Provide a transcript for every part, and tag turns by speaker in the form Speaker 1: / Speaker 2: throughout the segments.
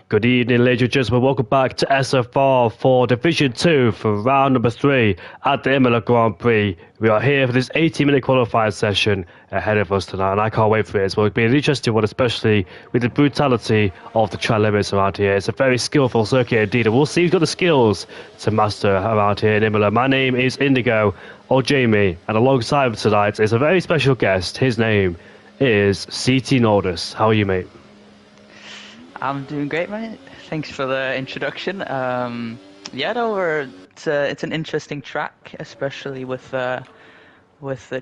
Speaker 1: Good evening, ladies and gentlemen. Welcome back to SFR for Division 2 for round number 3 at the Imola Grand Prix. We are here for this 80-minute qualifying session ahead of us tonight, and I can't wait for it. It's going to be an interesting one, especially with the brutality of the track limits around here. It's a very skillful circuit indeed, and we'll see who's got the skills to master around here in Imola. My name is Indigo, or Jamie, and alongside me tonight is a very special guest. His name is CT Nordus. How are you, mate?
Speaker 2: I'm doing great, mate. Thanks for the introduction. It's an interesting track, especially with the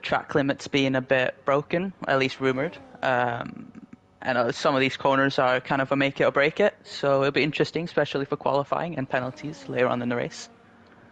Speaker 2: track limits being a bit broken, at least rumored. And some of these corners are kind of a make it or break it, so it'll be interesting, especially for qualifying and penalties later on in the race.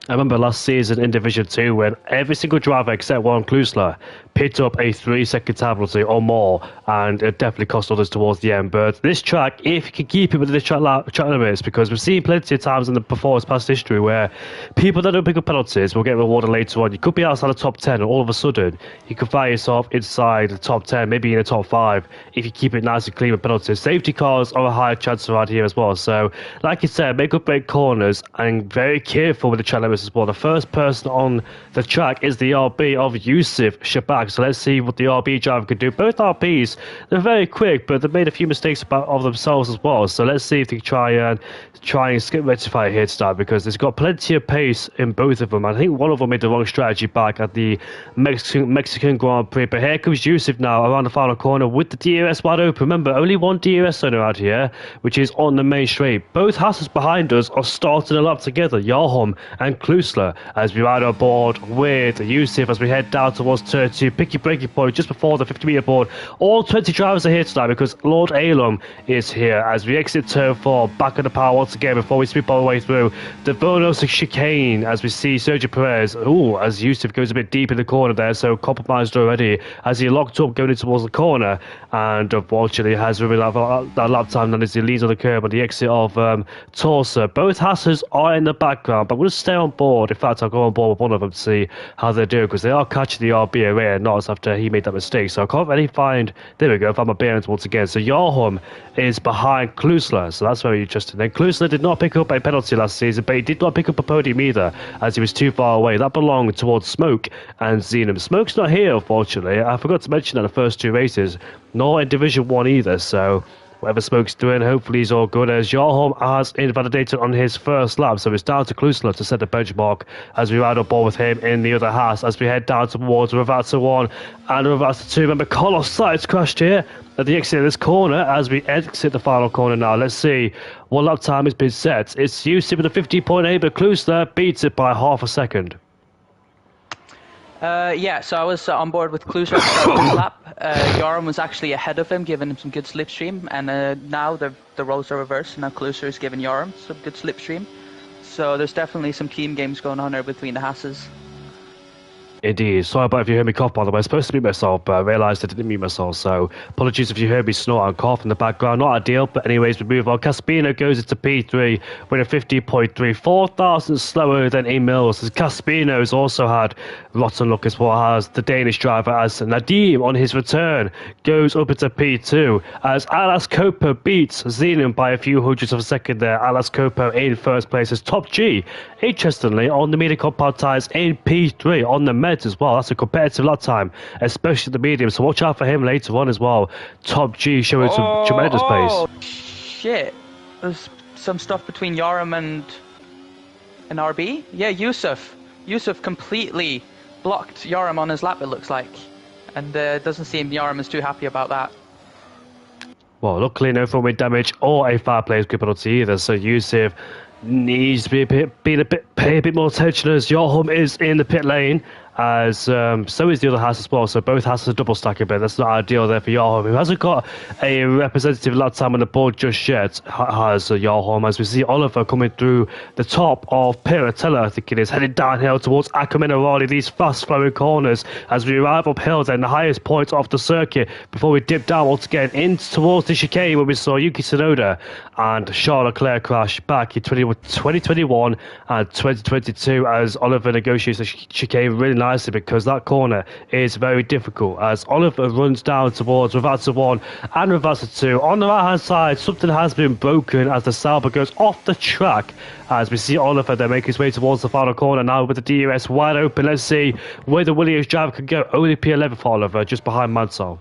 Speaker 1: I remember last season in Division 2 when every single driver except Warren Klusler picked up a 3-second time penalty or more, and it definitely cost others towards the end. But this track, if you can keep it within the track limits, because we've seen plenty of times in the performance past history where people that don't pick up penalties will get rewarded later on. You could be outside the top 10 and all of a sudden you could find yourself inside the top 10, maybe in the top 5 if you keep it nice and clean with penalties. Safety cars are a higher chance around here as well. So like you said, make up break corners and very careful with the track limits as well. The first person on the track is the RB of Yusuf Shabak. So let's see what the RB driver can do. Both RBs, they're very quick, but they've made a few mistakes of themselves as well. So let's see if they can try and skip rectify it here to start, because there's got plenty of pace in both of them. I think one of them made the wrong strategy back at the Mexican Grand Prix. But here comes Yusuf now around the final corner with the DRS wide open. Remember, only one DRS zone out here, which is on the main straight. Both Hasses behind us are starting a lap together, Yarholm and Klusler, as we ride on board with Yusuf as we head down towards turn 2, picky breaking point just before the 50-meter board. All 20 drivers are here tonight because Lord Alum is here as we exit turn 4, back on the power once again before we sweep our way through the Bonos chicane as we see Sergio Perez, as Yusuf goes a bit deep in the corner there, so compromised already as he locked up going in towards the corner, and unfortunately has really that lap time then as he leads on the curb on the exit of Tulsa. Both Hasses are in the background, but we'll stay on board. In fact, I'll go on board with one of them to see how they're doing, because they are catching the RB away and not after he made that mistake. So I can't really find, there we go, found my bearings once again. So Yarholm is behind Klusler, so that's very interesting. Then Klusler did not pick up a penalty last season, but he did not pick up a podium either, as he was too far away. That belonged towards Smoke and Xenom. Smoke's not here, unfortunately. I forgot to mention that the first 2 races, nor in Division 1 either, so whatever Smoke's doing, hopefully he's all good, as Yarholm has invalidated on his first lap. So it's down to Klusler to set the benchmark as we ride on board with him in the other Haas as we head down towards Ravazza 1 and Ravazza 2. Remember, Carlos Sainz crashed here at the exit of this corner as we exit the final corner now. Let's see what lap time has been set. It's Yusuf with a 50.8, but Klusler beats it by half a second.
Speaker 2: So I was on board with Klusler at the start of his lap. Yarholm was actually ahead of him, giving him some good slipstream, and now the roles are reversed, and now Klusler is giving Yarholm some good slipstream. So there's definitely some team games going on there between the Hasses.
Speaker 1: Indeed. Sorry about if you heard me cough, by the way. I was supposed to mute myself, but I realised I didn't mute myself, so apologies if you heard me snort and cough in the background. Not ideal, but anyways, we move on. Caspino goes into P3 with a 50.3, 4,000 slower than Emils, as Caspino's also had rotten luck as well as the Danish driver, as Nadim on his return goes up into P2, as Alas Copo beats Zealand by a few hundredths of a second there. Alas Copo in first place as Top G, interestingly, on the medium compound tyres in P3 on the meds as well. That's a competitive lap time, especially the medium, so watch out for him later on as well. Top G showing some tremendous pace.
Speaker 2: Oh shit, there's some stuff between Yarholm and RB. Yeah, Yusuf completely blocked Yarholm on his lap, it looks like, and doesn't seem Yarholm is too happy about that.
Speaker 1: Well, luckily no front wing damage or a foul play grip penalty either, so Yusuf needs to be pay a bit more attention as Yarholm is in the pit lane, as so is the other Haas as well. So both Haas are double stacking, but that's not ideal there for Yarholm, who hasn't got a representative lap time on the board just yet. Has Yarholm, as we see Oliver coming through the top of Piratella, I think it is, heading downhill towards Ackerman-O'Reilly, these fast flowing corners as we arrive uphill then the highest point of the circuit before we dip down once again in towards the chicane where we saw Yuki Tsunoda and Charles Leclerc crash back in 2021 and 2022 as Oliver negotiates the chicane really nice nicely because that corner is very difficult as Oliver runs down towards Ravazza 1 and Ravazza 2. On the right hand side, something has been broken as the Sauber goes off the track as we see Oliver then make his way towards the final corner now with the DRS wide open. Let's see where the Williams driver can go. Only P11 for Oliver, just behind Mansell.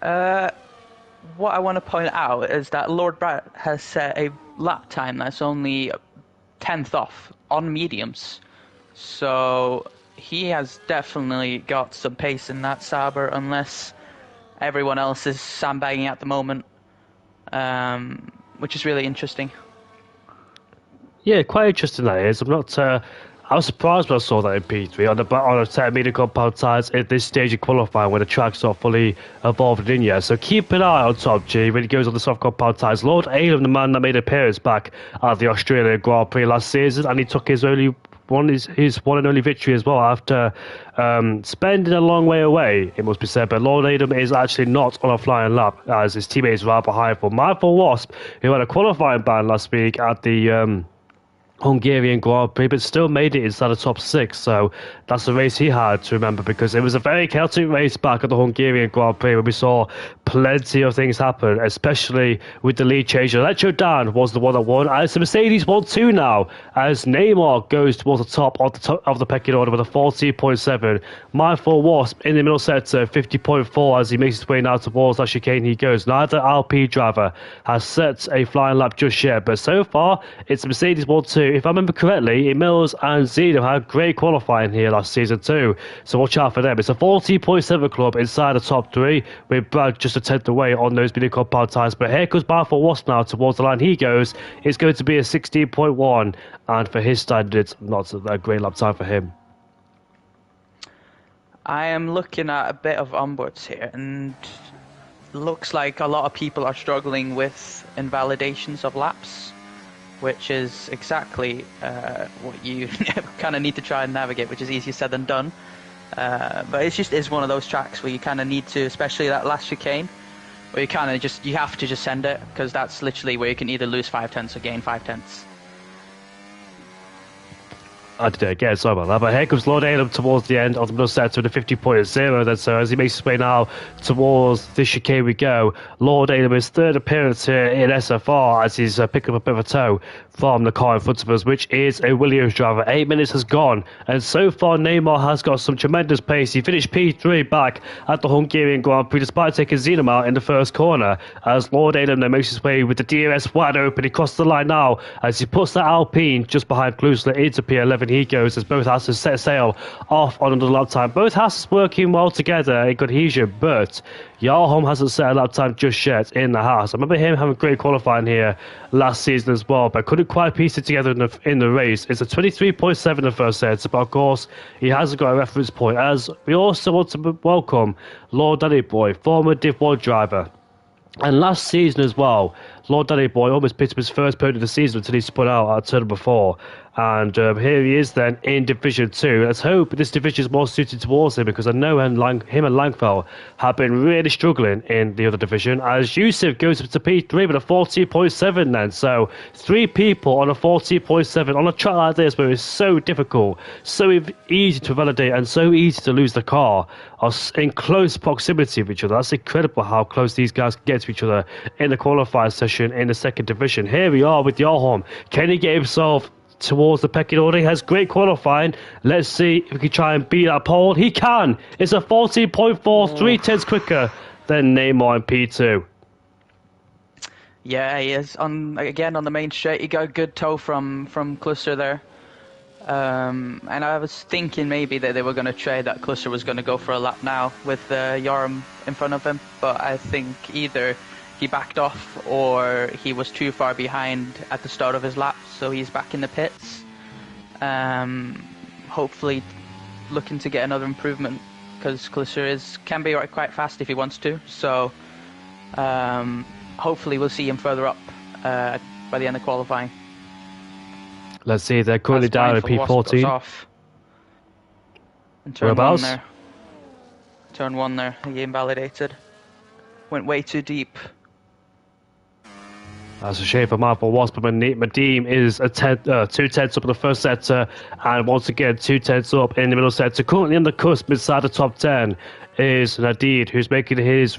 Speaker 2: What I want to point out is that Lord Brett has set a lap time that's only 10th off on mediums. So he has definitely got some pace in that Sauber, unless everyone else is sandbagging at the moment, which is really interesting.
Speaker 1: Yeah, quite interesting that is. I was surprised when I saw that in P3 on a set of medium compound tyres at this stage of qualifying when the track's not fully evolved in yet. So keep an eye on Top G when he goes on the soft compound tyres. Lord Alam, the man that made an appearance back at the Australian Grand Prix last season, and he took his one and only victory as well after spending a long way away, it must be said. But Lord Adam is actually not on a flying lap as his teammate is right behind for Mindful Wasp, who had a qualifying ban last week at the Hungarian Grand Prix, but still made it inside the top 6. So that's the race he had to remember, because it was a very chaotic race back at the Hungarian Grand Prix when we saw plenty of things happen, especially with the lead change. Electro Dan was the one that won, and it's the Mercedes 1-2 now as Neymar goes towards the top of the pecking order with a 40.7. Mindful Wasp in the middle sector, 50.4 as he makes his way now towards that chicane he goes. Neither LP driver has set a flying lap just yet, but so far it's the Mercedes 1-2. If I remember correctly, Mills and Zeno had great qualifying here last season too, so watch out for them. It's a 40.7 club inside the top 3 with Brad just a tenth away on those medium compound tyres. But here comes Mindful Wasp now towards the line he goes. It's going to be a 16.1, and for his standards, not a great lap time for him.
Speaker 2: I am looking at a bit of onboards here, and looks like a lot of people are struggling with invalidations of laps, which is exactly what you kind of need to try and navigate, which is easier said than done. But it just is one of those tracks where you kind of need to, especially that last chicane, where you kind of you have to just send it, because that's literally where you can either lose 5/10 or gain 5/10.
Speaker 1: I did it again, sorry about that. But here comes Lord Adam towards the end of the middle sector with a 50.0. Then, so as he makes his way now towards the chicane we go. Lord Adam, his third appearance here in SFR as he's picking up a bit of a toe from the car in front of us, which is a Williams driver. 8 minutes has gone, and so far Neymar has got some tremendous pace. He finished P3 back at the Hungarian Grand Prix despite taking Zenum out in the first corner. As Lord Adam then makes his way with the DRS wide open, he crosses the line now as he puts that Alpine just behind Klusler into P11. He goes as both Hasses set sail off on another lap time. Both Hasses working well together in cohesion, but Yarholm hasn't set a lap time just yet in the Haas. I remember him having great qualifying here last season as well, but couldn't quite piece it together in the race. It's a 23.7 in the first set, but of course he hasn't got a reference point. As we also want to welcome Lord Danny Boy, former Div 1 driver. And last season as well, Lord Danny Boy almost picked up his first podium of the season until he spun out at turn number 4. And here he is then in Division 2. Let's hope this division is more suited towards him, because I know him and Langfeld have been really struggling in the other division. As Yusuf goes up to P3 with a 40.7 then. So 3 people on a 40.7 on a track like this where it's so difficult, so easy to validate and so easy to lose the car, are in close proximity of each other. That's incredible how close these guys can get to each other in the qualifying session in the second division. Here we are with Yarholm. Can he get himself towards the pecking order? He has great qualifying. Let's see if he can try and beat that pole. He can. It's a 14.4, 3/10 quicker than Neymar in P2.
Speaker 2: Yeah, he is. On the main straight, he got a good toe from Klusser there. And I was thinking maybe that they were going to trade, that Klusser was going to go for a lap now with Yarholm in front of him, but I think either he backed off or he was too far behind at the start of his lap, so he's back in the pits. Hopefully looking to get another improvement, because Klusser can be quite fast if he wants to, so hopefully we'll see him further up by the end of qualifying.
Speaker 1: Let's see, they're currently down at P14.
Speaker 2: Off. And turn 1 there. Turn 1 there, he invalidated. Went way too deep.
Speaker 1: That's a shame for Marvel Wasp, but Madeem is 2 tenths up in the first sector, and once again 2 tenths up in the middle sector. Currently on the cusp inside the top 10 is Nadeed, who's making his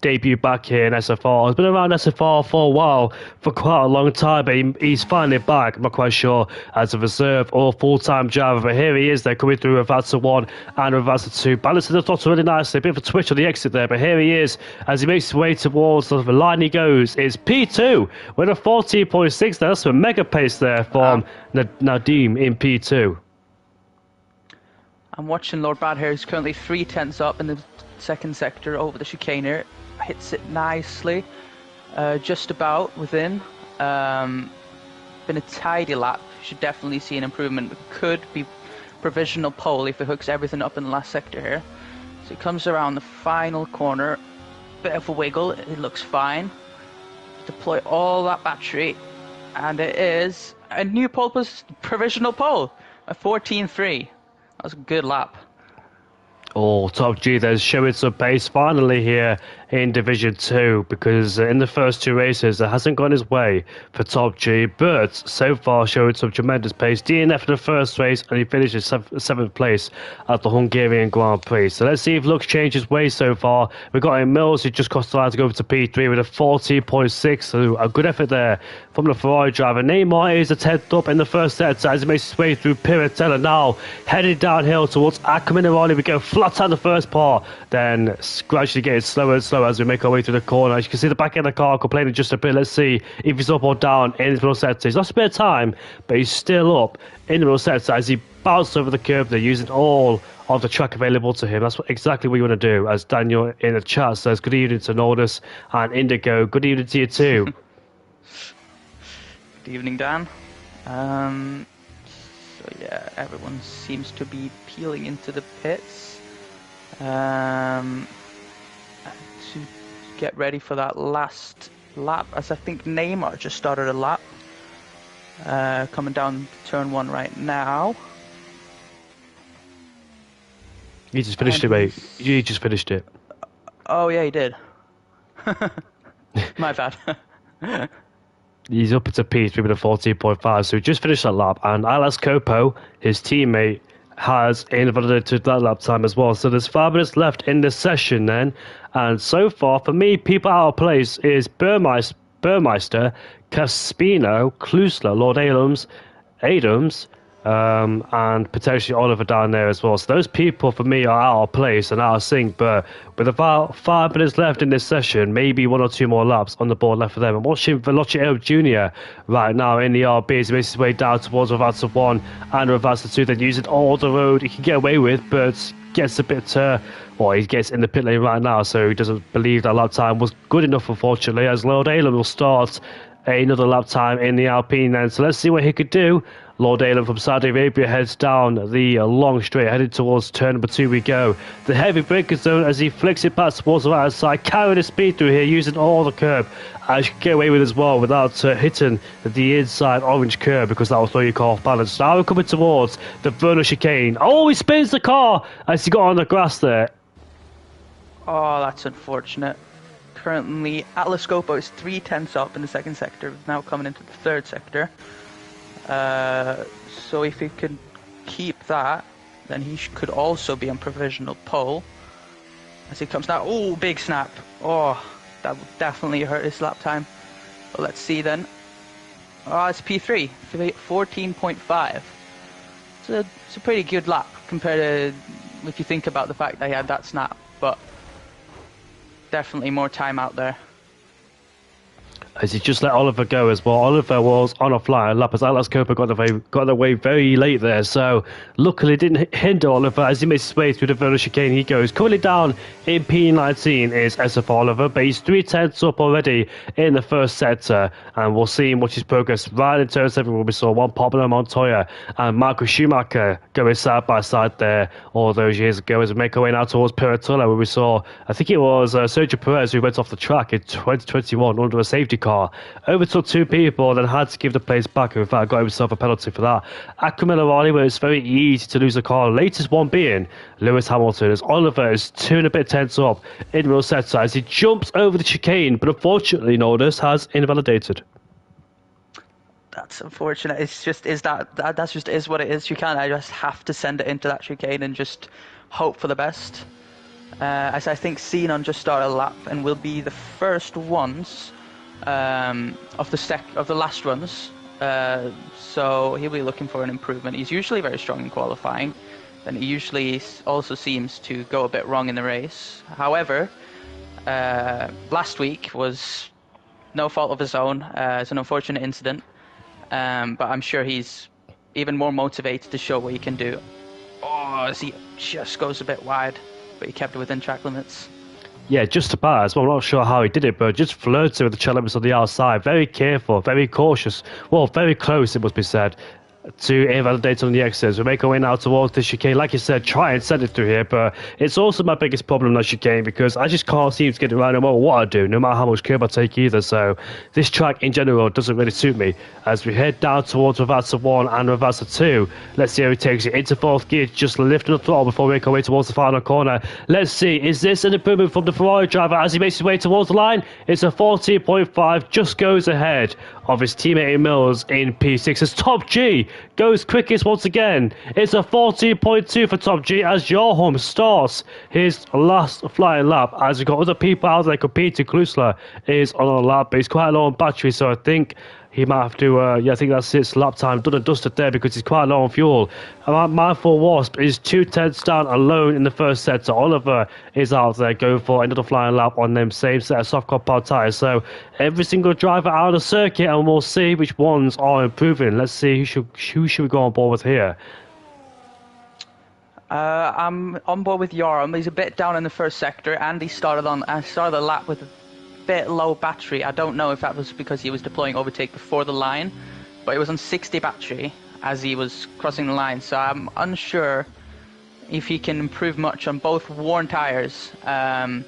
Speaker 1: debut back here in SFR. He's been around SFR for a while, for quite a long time, but he's finally back. I'm not quite sure as a reserve or full-time driver, but here he is. They're coming through Avazza 1 and Avazza 2. Balancing the throttle really nicely. A bit of a twitch on the exit there, but here he is as he makes his way towards the line he goes. It's P2 with a 14.6. That's a mega pace there from Nadeem in P2.
Speaker 2: I'm watching Lord Bad here. He's currently 3 tenths up in the second sector over the chicane here. Hits it nicely. Just about within. Been a tidy lap. Should definitely see an improvement. Could be provisional pole if it hooks everything up in the last sector here. So he comes around the final corner. Bit of a wiggle. It looks fine. Deploy all that battery. And it is a new pole plus provisional pole. A 14.3. That was a good lap.
Speaker 1: Oh, Top G, there's showing some pace finally here in Division 2, because in the first 2 races it hasn't gone his way for Top G, but so far showing some tremendous pace. DNF in the first race, and he finishes 7th place at the Hungarian Grand Prix. So let's see if Lux changes ways so far. We've got in Mills, who just crossed the line to go over to P3 with a 14.6, so a good effort there from the Ferrari driver. Neymar is a 10th up in the first set as he makes his way through Piratella, now heading downhill towards Acquaminerali. We go flat out the first part, then gradually getting slower and slower as we make our way through the corner. As you can see the back end of the car complaining just a bit. Let's see if he's up or down in his middle sector. He's lost a bit of time, but he's still up in the middle sector as he bounced over the curb there, using all of the track available to him. That's exactly what you want to do. As Daniel in the chat says, good evening to Nordus and Indigo. Good evening to you too.
Speaker 2: Good evening, Dan. So yeah, everyone seems to be peeling into the pits. To get ready for that last lap, as I think Neymar just started a lap. Coming down turn 1 right now.
Speaker 1: You just finished it, mate. You just finished it.
Speaker 2: Oh yeah, he did. My bad.
Speaker 1: He's up into P3 with a 14.5, so he just finished that lap, and Alex Copo, his teammate, has invalidated that lap time as well. So there's 5 minutes left in the session then, and so far for me, people out of place is Burmeister, Caspino, Klusler, Lord Adams, and potentially Oliver down there as well. So those people for me are out of place and out of sync, but with about 5 minutes left in this session, maybe 1 or 2 more laps on the board left for them. I'm watching Velocio Jr. right now in the RB as he makes his way down towards Ravazza 1 and Ravazza 2, then using all the road he can get away with, but gets a bit he gets in the pit lane right now, so he doesn't believe that lap time was good enough, unfortunately, as Lord Aylan will start another lap time in the Alpine then. So let's see what he could do. Lord Aylan from Saudi Arabia heads down the long straight, headed towards turn number 2 we go. The heavy braking zone as he flicks it back towards the right side, carrying the speed through here, using all the curb. As you can get away with as well without hitting the inside orange curb, because that will throw your car off balance. Now we're coming towards the Verno chicane. Oh, he spins the car as he got on the grass there.
Speaker 2: Oh, that's unfortunate. Currently, Atlas Scopo is 3 tenths up in the second sector, now coming into the third sector. So if he can keep that, then he could also be on provisional pole. As he comes now, oh, big snap. Oh, that would definitely hurt his lap time. But let's see then. Oh, it's P3, 14.5. It's a pretty good lap compared to, if you think about the fact that he had that snap. But definitely more time out there.
Speaker 1: As he just let Oliver go as well. Oliver was on a fly lap as Alex Cooper got away very late there. So luckily it didn't hinder Oliver as he makes his way through the Verno chicane. He goes currently down in P19 is SF Oliver, but he's 3 tenths up already in the first sector, and we'll see him watch his progress right in turn 7 where we saw one Pablo Montoya and Marco Schumacher going side by side there all those years ago as we make our way now towards Piratella, where we saw, I think it was Sergio Perez who went off the track in 2021 under a safety car. car, overtook two people, then had to give the place back. In fact, got himself a penalty for that. At Imola, where it's very easy to lose a car, latest one being Lewis Hamilton, as Oliver is 2 and a bit tenths up in Rosetta as he jumps over the chicane, but unfortunately, Nordis has invalidated.
Speaker 2: That's unfortunate. It's just that's just is what it is. You can't. I just have to send it into that chicane and just hope for the best. As I think Xenon just started a lap and will be the first ones of the last runs. So he'll be looking for an improvement. He's usually very strong in qualifying, and he usually also seems to go a bit wrong in the race. However, last week was no fault of his own. It's an unfortunate incident. But I'm sure he's even more motivated to show what he can do. Oh, as he just goes a bit wide, but he kept it within track limits.
Speaker 1: Yeah, just about as well. I'm not sure how he did it, but just flirted with the track limits on the outside. Very careful, very cautious. Well, very close, it must be said, to invalidate on the exits. We make our way now towards the chicane. Like you said, try and send it through here, but it's also my biggest problem, that chicane, because I just can't seem to get it right no matter what I do, no matter how much curb I take either. So this track in general doesn't really suit me. As we head down towards Ravazza 1 and Ravazza 2, let's see how he takes it into fourth gear, just lifting the throttle before we make our way towards the final corner. Let's see, is this an improvement from the Ferrari driver as he makes his way towards the line? It's a 14.5, just goes ahead of his teammate Mills in P6 as Top G goes quickest once again. It's a 14.2 for Top G as Jorholm starts his last flying lap, as we've got other people out there competing. Klusler is on a lap, but he's quite low on battery, so I think he might have to, I think that's his lap time done and dusted there because he's quite low on fuel. And Mindful Wasp is 2/10 down alone in the first set, so Oliver is out there going for another flying lap on them same set of soft compound tyres. So every single driver out of the circuit, and we'll see which ones are improving. Let's see who should we go on board with here.
Speaker 2: I'm on board with Yoram. He's a bit down in the first sector, and he started the lap with a bit low battery. I don't know if that was because he was deploying overtake before the line, but it was on 60 battery as he was crossing the line, so I'm unsure if he can improve much on both worn tires and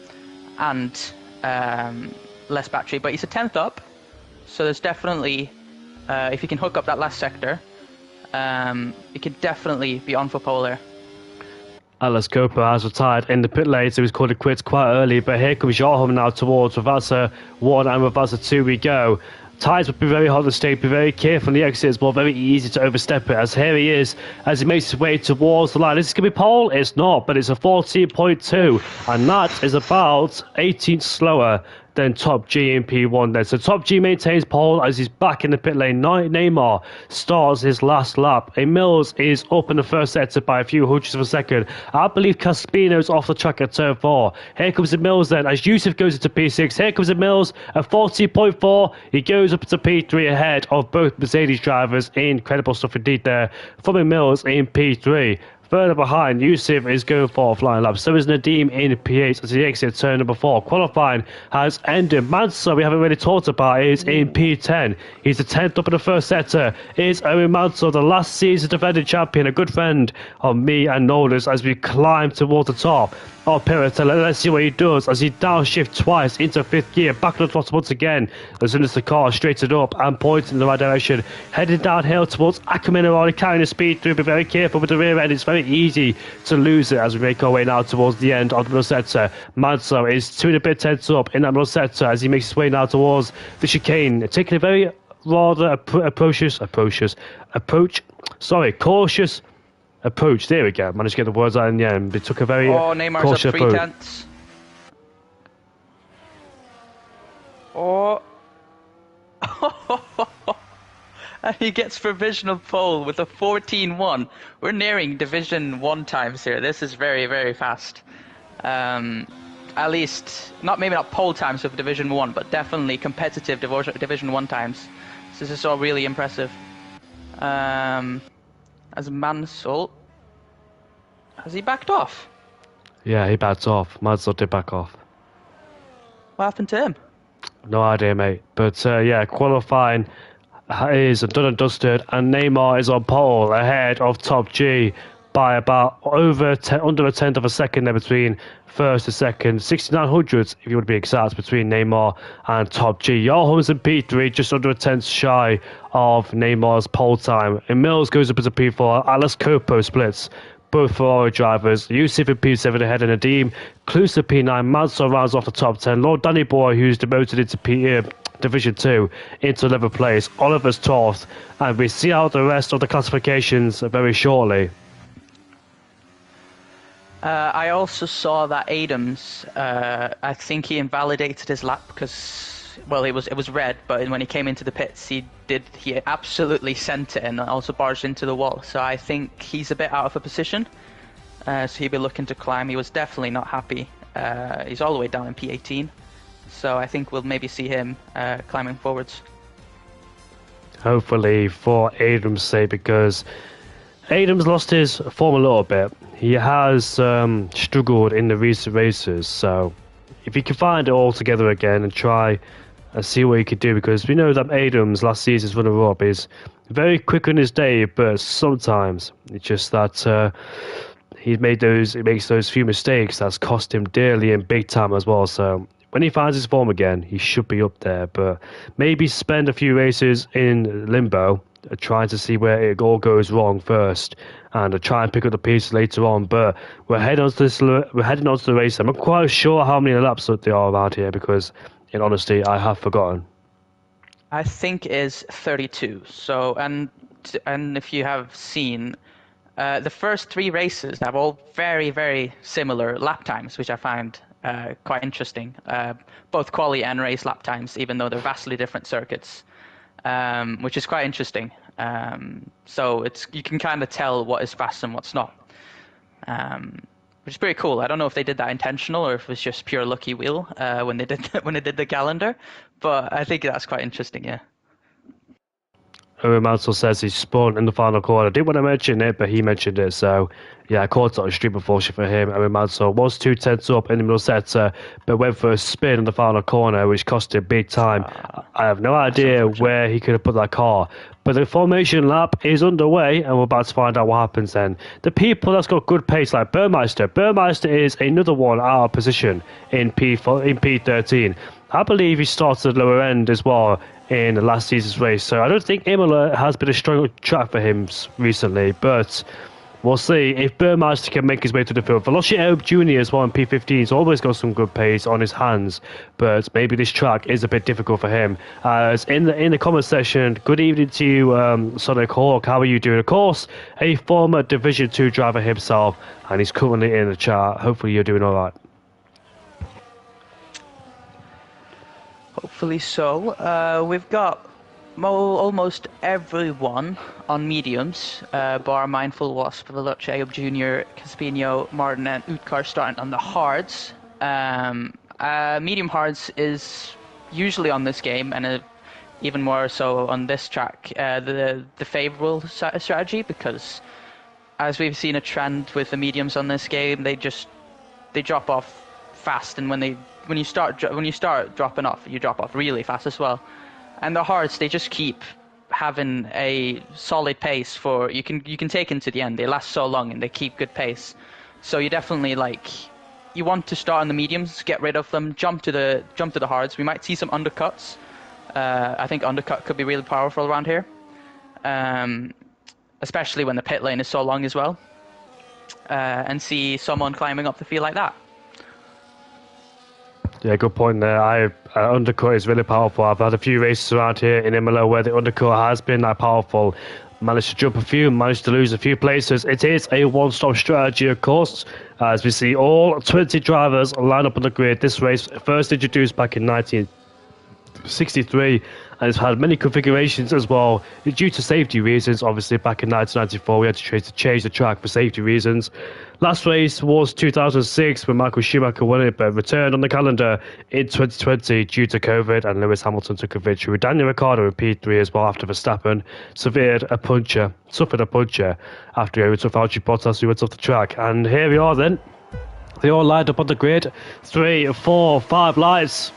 Speaker 2: less battery. But he's a 10th up, so there's definitely if he can hook up that last sector, he could definitely be on for pole there.
Speaker 1: Atlas Cooper has retired in the pit lane, so he's called it quits quite early. But here comes Jorholm now towards Ravazza 1 and Ravazza 2 we go. Tyres would be very hard to stay, be very careful on the exits, but very easy to overstep it. As here he is, as he makes his way towards the line. Is this going to be pole? It's not, but it's a 14.2, and that is about 18 slower than Top G in P1 then. So Top G maintains pole as he's back in the pit lane. Neymar starts his last lap. Mills is up in the first sector by a few hundredths of a second. I believe Caspino's off the track at turn 4. Here comes the Mills then as Yusuf goes into P6. Here comes the Mills at 40.4. He goes up to P3 ahead of both Mercedes drivers. Incredible stuff indeed there from Mills in P3. Further behind, Yusuf is going for a flying lap. So is Nadim in P8 as he exits turn number 4. Qualifying has ended. Mansour, we haven't really talked about, is in P10. He's the 10th up in the first sector. Is Owen Mansour, the last season defending champion, a good friend of me and Nolders as we climb towards the top of Piratella. Let's see what he does as he downshift twice into 5th gear. Back on the throttle once again as soon as the car straightened up and pointed in the right direction. Heading downhill towards Akaminerali, carrying the speed through. Be very careful with the rear end. It's very easy to lose it as we make our way now towards the end of the middle sector. Mansour is 2 and a bit tenths up in that middle sector as he makes his way now towards the chicane, taking a very rather cautious approach. There we go. Managed to get the words out in the end. They took a very
Speaker 2: Neymar's
Speaker 1: cautious
Speaker 2: up 3
Speaker 1: approach.
Speaker 2: tenths. Oh. And he gets provisional pole with a 14.1. We're nearing Division 1 times here. This is very, very fast. At least, maybe not pole times of Division 1, but definitely competitive Division 1 times. So this is all really impressive. As Mansell, has he backed off?
Speaker 1: Yeah, he backed off. Mansell did back off.
Speaker 2: What happened to him?
Speaker 1: No idea, mate. But yeah, qualifying is done and dusted, and Neymar is on pole ahead of Top G by about under a tenth of a second there between first and second. 6900s, if you want to be exact, between Neymar and Top G. Johannes in P3, just under a tenth shy of Neymar's pole time. And Mills goes up as a P4. Alex Copo splits. Both Ferrari drivers. Yusuf in P7 ahead of Nadim. Clusa P9. Mansell rounds off the top 10. Lord Danny Boy, who's demoted into Division 2 into 11th place. Oliver's 12th. And we see out the rest of the classifications very shortly.
Speaker 2: I also saw that Adams, I think he invalidated his lap because, well, it was red, but when he came into the pits, he absolutely sent it and also barged into the wall. So I think he's a bit out of a position. So he'll be looking to climb. He was definitely not happy. He's all the way down in P18. So I think we'll maybe see him climbing forwards.
Speaker 1: Hopefully for Adams' sake, because Adams lost his form a little bit. He has struggled in the recent races, so if he can find it all together again and try and see what he could do, because we know that Adams, last season's runner-up, is very quick on his day, but sometimes it's just that he makes those few mistakes that's cost him dearly and big time as well. So when he finds his form again, he should be up there, but maybe spend a few races in limbo, trying to see where it all goes wrong first, and try and pick up the pieces later on. But we're heading on to the race. I'm not quite sure how many laps there are around here, because in honesty, I have forgotten.
Speaker 2: I think it is 32. So, and if you have seen, the first 3 races have all very, very similar lap times, which I find quite interesting. Both quali and race lap times, even though they're vastly different circuits, which is quite interesting. So you can kind of tell what is fast and what's not, which is pretty cool. I don't know if they did that intentional or if it was just pure lucky wheel when they did the calendar, but I think that's quite interesting. Yeah.
Speaker 1: Owen Mansell says he spun in the final corner. I didn't want to mention it, but he mentioned it. So, yeah, I caught it on stream unfortunately for him. Owen Mansell was 2/10 up in the middle sector, but went for a spin in the final corner, which cost him big time. I have no idea where he could have put that car. But the formation lap is underway, and we're about to find out what happens then. The people that's got good pace, like Burmeister. Burmeister is another one out of position in P13. I believe he started at the lower end as well in last season's race. So I don't think Imola has been a strong track for him recently, but we'll see if Burmeister can make his way to the field. Velocity Jr. as well in P15. He's always got some good pace on his hands, but maybe this track is a bit difficult for him. As in the comment section, good evening to you, Sonic Hawk. How are you doing? Of course, a former Division 2 driver himself, and he's currently in the chat. Hopefully you're doing all right.
Speaker 2: Hopefully so. We've got almost everyone on mediums, bar Mindful Wasp, Veloce, Ayub Jr., Caspino, Martin, and Utkar starting on the hards. Medium hards is usually on this game, and even more so on this track, the favourable strategy, because as we've seen a trend with the mediums on this game, they drop off fast, and when you start dropping off, you drop off really fast as well. And the hards, they just keep having a solid pace for you can take into the end. They last so long and they keep good pace. So you definitely you want to start on the mediums, get rid of them, jump to the hards. We might see some undercuts. I think undercut could be really powerful around here, especially when the pit lane is so long as well. And see someone climbing up the field like that.
Speaker 1: Yeah, good point there. Undercut is really powerful. I've had a few races around here in Imola where the undercut has been that powerful. Managed to jump a few, managed to lose a few places. It is a one-stop strategy, of course, as we see all 20 drivers line up on the grid. This race first introduced back in 1963, and it's had many configurations as well due to safety reasons. Obviously, back in 1994, we had to change the track for safety reasons. Last race was 2006 when Michael Schumacher won it, but returned on the calendar in 2020 due to COVID, and Lewis Hamilton took a victory. Daniel Ricciardo in P3 as well after Verstappen suffered a puncture after he overtook Valtteri Bottas, who went off the track. And here we are then. They all lined up on the grid. 3, 4, 5 lights.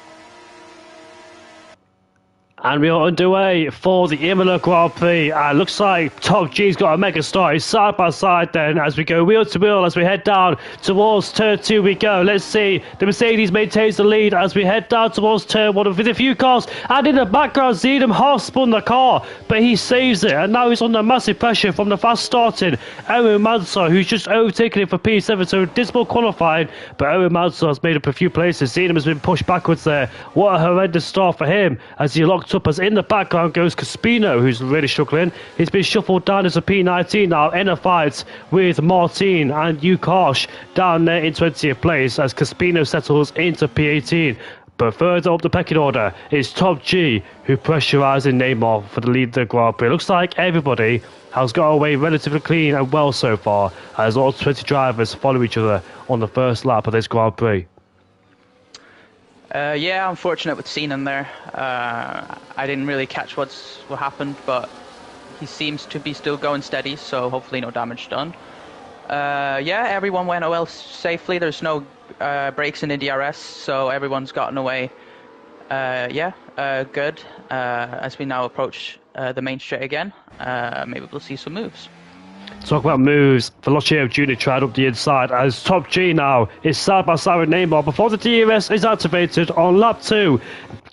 Speaker 1: And we are underway for the Imola Grand Prix. Looks like Top G's got a mega start. It's side by side then as we go wheel to wheel as we head down towards turn 2 we go. Let's see. The Mercedes maintains the lead as we head down towards turn 1 with a few cars. And in the background, Zeedham half spun the car, but he saves it. And now he's under massive pressure from the fast starting Owen Mansell, who's just overtaken him for P7. So dismal qualifying, but Owen Mansell has made up a few places. Zeedham has been pushed backwards there. What a horrendous start for him as he locked up as in the background goes Caspino, who's really struggling. He's been shuffled down as a P19 now in a fight with Martin and Yukosh down there in 20th place as Caspino settles into P18. But further up the pecking order is Top G, who pressurising Neymar for the lead of the Grand Prix. It looks like everybody has got away relatively clean and well so far, as all 20 drivers follow each other on the first lap of this Grand Prix.
Speaker 2: Yeah, unfortunate with Zenon there. I didn't really catch what happened, but he seems to be still going steady, so hopefully no damage done. Yeah, everyone went well safely. There's no breaks in the DRS, so everyone's gotten away. Good. As we now approach the main straight again, maybe we'll see some moves.
Speaker 1: Talk about moves. Velocio Jr. tried up the inside as Top G now is side by side with Neymar before the DRS is activated on lap 2.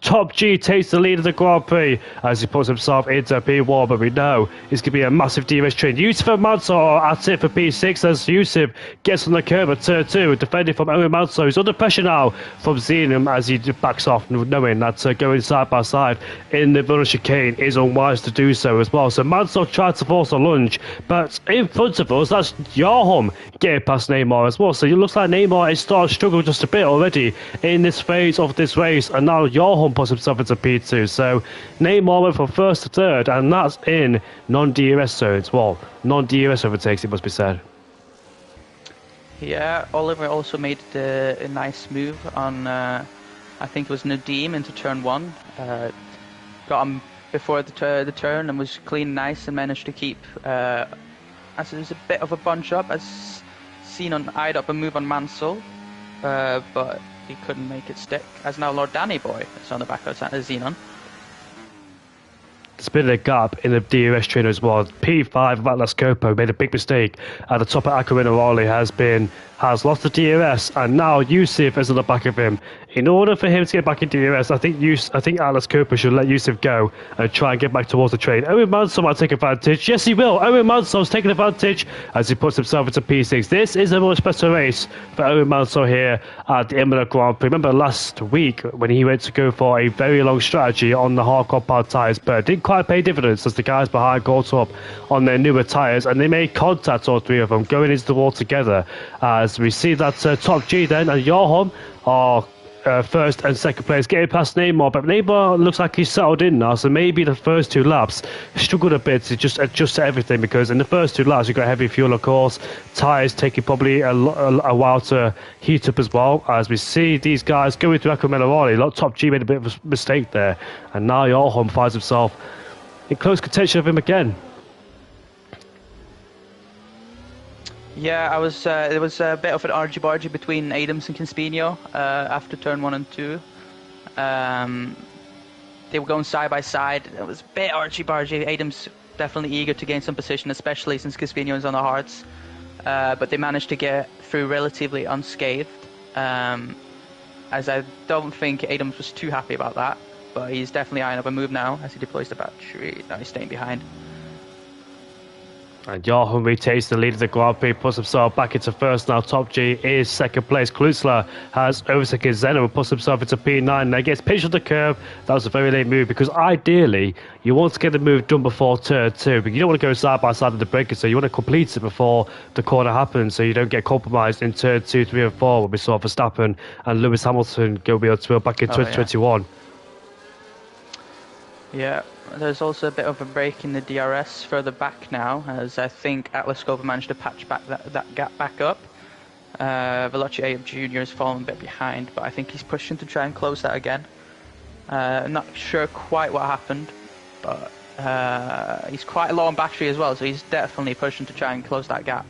Speaker 1: Top G takes the lead of the Grand Prix as he puts himself into P1, but we know it's going to be a massive DRS train. Yusuf and Mansour are at it for P6 as Yusuf gets on the curve at turn 2, defending from Owen Mansour, who's under pressure now from Zenon as he backs off, knowing that going side by side in the Villa chicane is unwise to do so as well. So Mansour tried to force a lunge, but in front of us, that's Yarham getting past Neymar as well. So it looks like Neymar is starting to struggle just a bit already in this phase of this race, and now Yarham puts himself into P2. So Neymar went from first to third, and that's in non-DRS zones. Well, non-DRS overtakes, it must be said.
Speaker 2: Yeah, Oliver also made a nice move on, I think it was Nadim into turn 1. Got him before the turn and was clean, nice, and managed to keep, as it was a bit of a bunch up, as Zenon eyed up a move on Mansell, but he couldn't make it stick, as now Lord Danny Boy is on the back of Zenon.
Speaker 1: There's been a gap in the DRS trainer as well. P5 of Atlas Copo made a big mistake at the top of Aquarina Raleigh has lost the DRS, and now Yusuf is on the back of him. In order for him to get back in DRS, I think Atlas Copo should let Yusuf go and try and get back towards the train. Owen Mansell might take advantage. Yes, he will. Owen Mansell's taking advantage as he puts himself into P6. This is a much better race for Owen Mansell here at the Imola Grand Prix. Remember last week when he went to go for a very long strategy on the hard compound tyres, but it didn't quite pay dividends as the guys behind caught up on their newer tyres, and they made contact, all three of them, going into the wall together. As we see that Top G then and Yarham are first and second place, getting past Neymar, but Neymar looks like he's settled in now, so maybe the first 2 laps struggled a bit to just adjust to everything, because in the first 2 laps you've got heavy fuel, of course, tyres taking probably a while to heat up as well, as we see these guys going through Aquamelarali. Top G made a bit of a mistake there, and now Yarham finds himself in close contention of him again.
Speaker 2: Yeah, there was a bit of an argy-bargy between Adams and Caspino after turn 1 and 2. They were going side by side. It was a bit argy-bargy. Adams definitely eager to gain some position, especially since Caspino is on the hards. But they managed to get through relatively unscathed, as I don't think Adams was too happy about that. But he's definitely eyeing up a move now as he deploys the battery. Now he's staying behind.
Speaker 1: And Yarham retakes the lead of the Grand Prix, puts himself back into first now. Top G is second place. Klutzler has overtaken Zeno and puts himself into P9. Now gets pitched on the curve. That was a very late move, because ideally you want to get the move done before turn 2, but you don't want to go side by side of the breaker, so you want to complete it before the corner happens, so you don't get compromised in turn 2, 3 and 4 when we saw Verstappen and Lewis Hamilton go back in 2021.
Speaker 2: Yeah, there's also a bit of a break in the DRS further back now, as I think Atlas Copa managed to patch back that gap back up. Veloci Jr. has fallen a bit behind, but I think he's pushing to try and close that again. Not sure quite what happened, but he's quite low on battery as well, so he's definitely pushing to try and close that gap.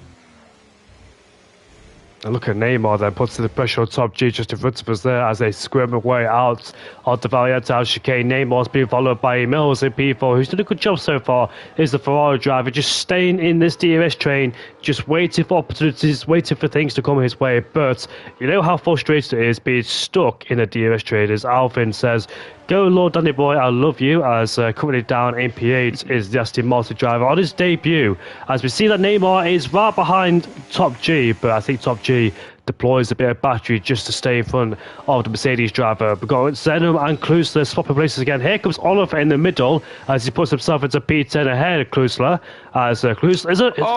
Speaker 1: And look at Neymar then puts the pressure on top G just in front of us there as they squirm away out of the Valiente chicane. Neymar's been followed by Mills in P4, who's done a good job so far. Is the Ferrari driver just staying in this DRS train, just waiting for opportunities, waiting for things to come his way. But you know how frustrating it is being stuck in a DRS train, as Alvin says. Go, Lord Danny Boy, I love you, as currently down in P8 is the Aston Martin driver on his debut. As we see that Neymar is right behind Top G, but I think Top G deploys a bit of battery just to stay in front of the Mercedes driver. We've got Zenom and Klusler swapping places again. Here comes Oliver in the middle as he puts himself into P10 ahead of Klusler. As Klusler,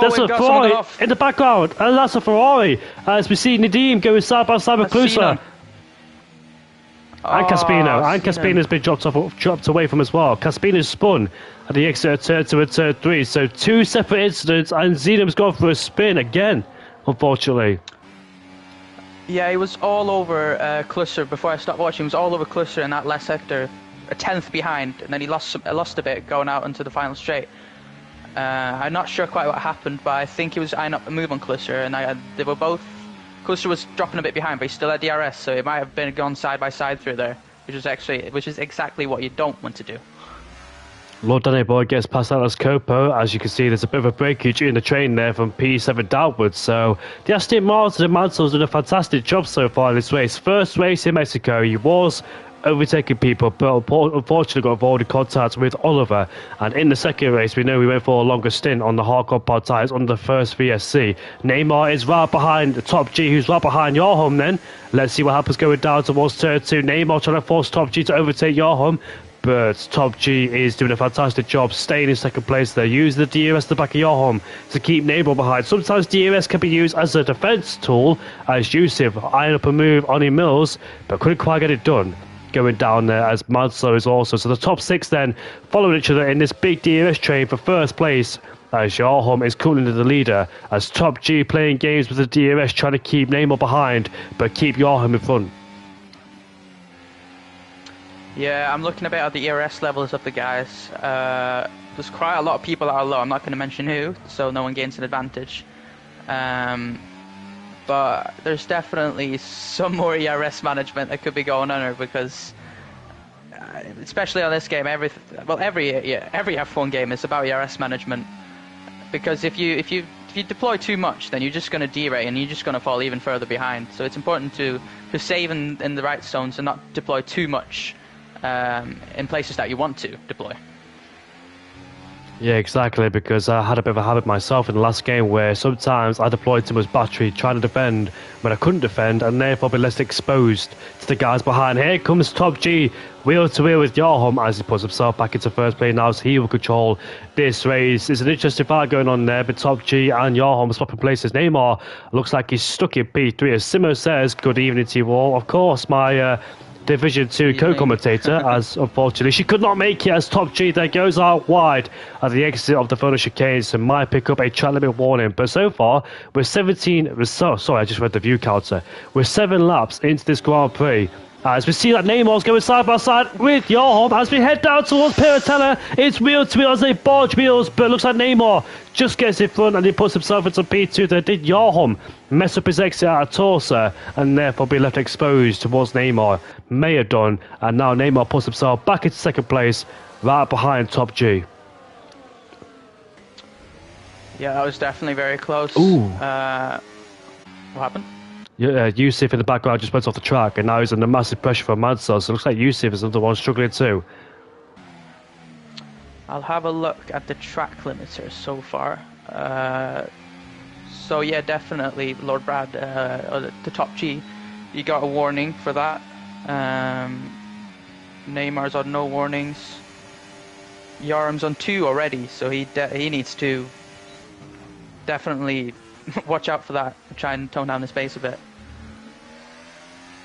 Speaker 1: there's a Ferrari in the background, and that's a Ferrari. As we see Nadim going side by side with Klusler. And Caspino's been dropped away from as well. Caspino's spun at the exit of turn 2 and turn 3. So 2 separate incidents, and Zenom's gone for a spin again, unfortunately.
Speaker 2: Yeah, he was all over Klusser before I stopped watching. He was all over Klusser in that last sector, a tenth behind, and then he lost a bit going out into the final straight. I'm not sure quite what happened, but I think he was eyeing up a move on Klusser, and they were both. Klusser was dropping a bit behind, but he still had DRS, so it might have been gone side by side through there, which is exactly what you don't want to do.
Speaker 1: Lord Danny Boy gets past Atlas Copo. As you can see, there's a bit of a breakage in the train there from P7 downwards. So the Aston Martin and Mansell's done a fantastic job so far in this race. First race in Mexico, he was overtaking people, but unfortunately got avoided contact with Oliver. And in the second race, we know we went for a longer stint on the hardcore pod tyres on the first VSC. Neymar is right behind the Top G, who's right behind Yarham then. Let's see what happens going down towards turn 2. Neymar trying to force Top G to overtake Yarham, but Top G is doing a fantastic job staying in second place there. Use the DRS at the back of Yarham to keep Neymar behind. Sometimes DRS can be used as a defence tool, as Yusuf eyeing up a move on Mills, but couldn't quite get it done. Going down there as Mansell is also. So the top 6 then following each other in this big DRS train for first place, as Yarham is cooling to the leader, as Top G playing games with the DRS trying to keep Neymar behind but keep Yarham in front.
Speaker 2: Yeah, I'm looking a bit at the ERS levels of the guys. There's quite a lot of people that are low. I'm not going to mention who, so no one gains an advantage. But there's definitely some more ERS management that could be going on here, because especially on this game, every F1 game is about ERS management. Because if you deploy too much, then you're just going to derate and you're just going to fall even further behind. So it's important to save in the right zones and not deploy too much in places that you want to deploy.
Speaker 1: Yeah, exactly, because I had a bit of a habit myself in the last game where sometimes I deployed too much battery trying to defend when I couldn't defend, and therefore be less exposed to the guys behind. Here comes Top G, wheel to wheel with Yarham as he puts himself back into first place now, so he will control this race. There's an interesting fight going on there, but Top G and Yarham swapping places. Neymar looks like he's stuck in P3. As Simo says, good evening to you all. Of course, my Division 2 co-commentator, as unfortunately she could not make it, as Top G there goes out wide at the exit of the photo chicane, so might pick up a track limit warning. But so far, we're 17, sorry, I just read the view counter. We're 7 laps into this Grand Prix. As we see that Neymar's going side by side with Yarham as we head down towards Piratella. It's wheel to wheel as they barge wheels, but it looks like Neymar just gets in front and he puts himself into P2. There did Yarham mess up his exit out of Torsa and therefore be left exposed towards Neymar. May have done, and now Neymar puts himself back into second place right behind Top G.
Speaker 2: Yeah, that was definitely very close.
Speaker 1: Ooh.
Speaker 2: What happened?
Speaker 1: Yusuf in the background just went off the track, and now he's under massive pressure from Mansell, so it looks like Yusuf is another one struggling too.
Speaker 2: I'll have a look at the track limiters so far. So yeah, definitely, Lord Brad, the Top G, you got a warning for that. Neymar's on no warnings. Yarham's on 2 already, so he needs to definitely watch out for that. Try and tone down his pace a bit.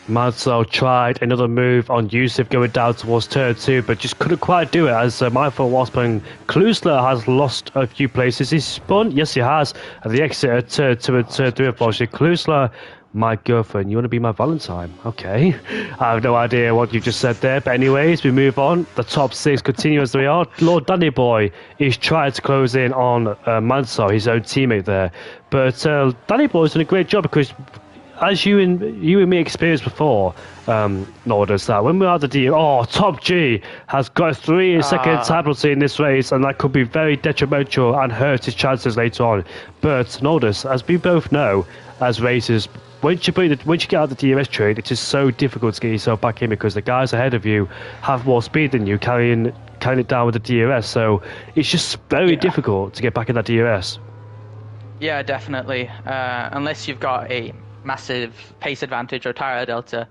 Speaker 1: Mansell tried another move on Yusuf going down towards turn 2, but just couldn't quite do it, as my fault was playing. Klusler has lost a few places. He's spun, yes he has, at the exit at turn 2 and turn 3 unfortunately. Klusler, my girlfriend, you want to be my Valentine? Okay. I have no idea what you just said there, but anyways, we move on. The top 6 continue as they are. Lord Danny Boy is trying to close in on Mansell, his own teammate there. But Danny Boy's done a great job, because as you and me experienced before, Nordis, that when we're at the Top G has got a 3-second time penalty in this race, and that could be very detrimental and hurt his chances later on. But Nordis, as we both know, as racers, once you get out of the DRS train, it is so difficult to get yourself back in because the guys ahead of you have more speed than you, carrying it down with the DRS. So it's just very difficult to get back in that DRS.
Speaker 2: Yeah, definitely. Unless you've got a massive pace advantage or tire delta,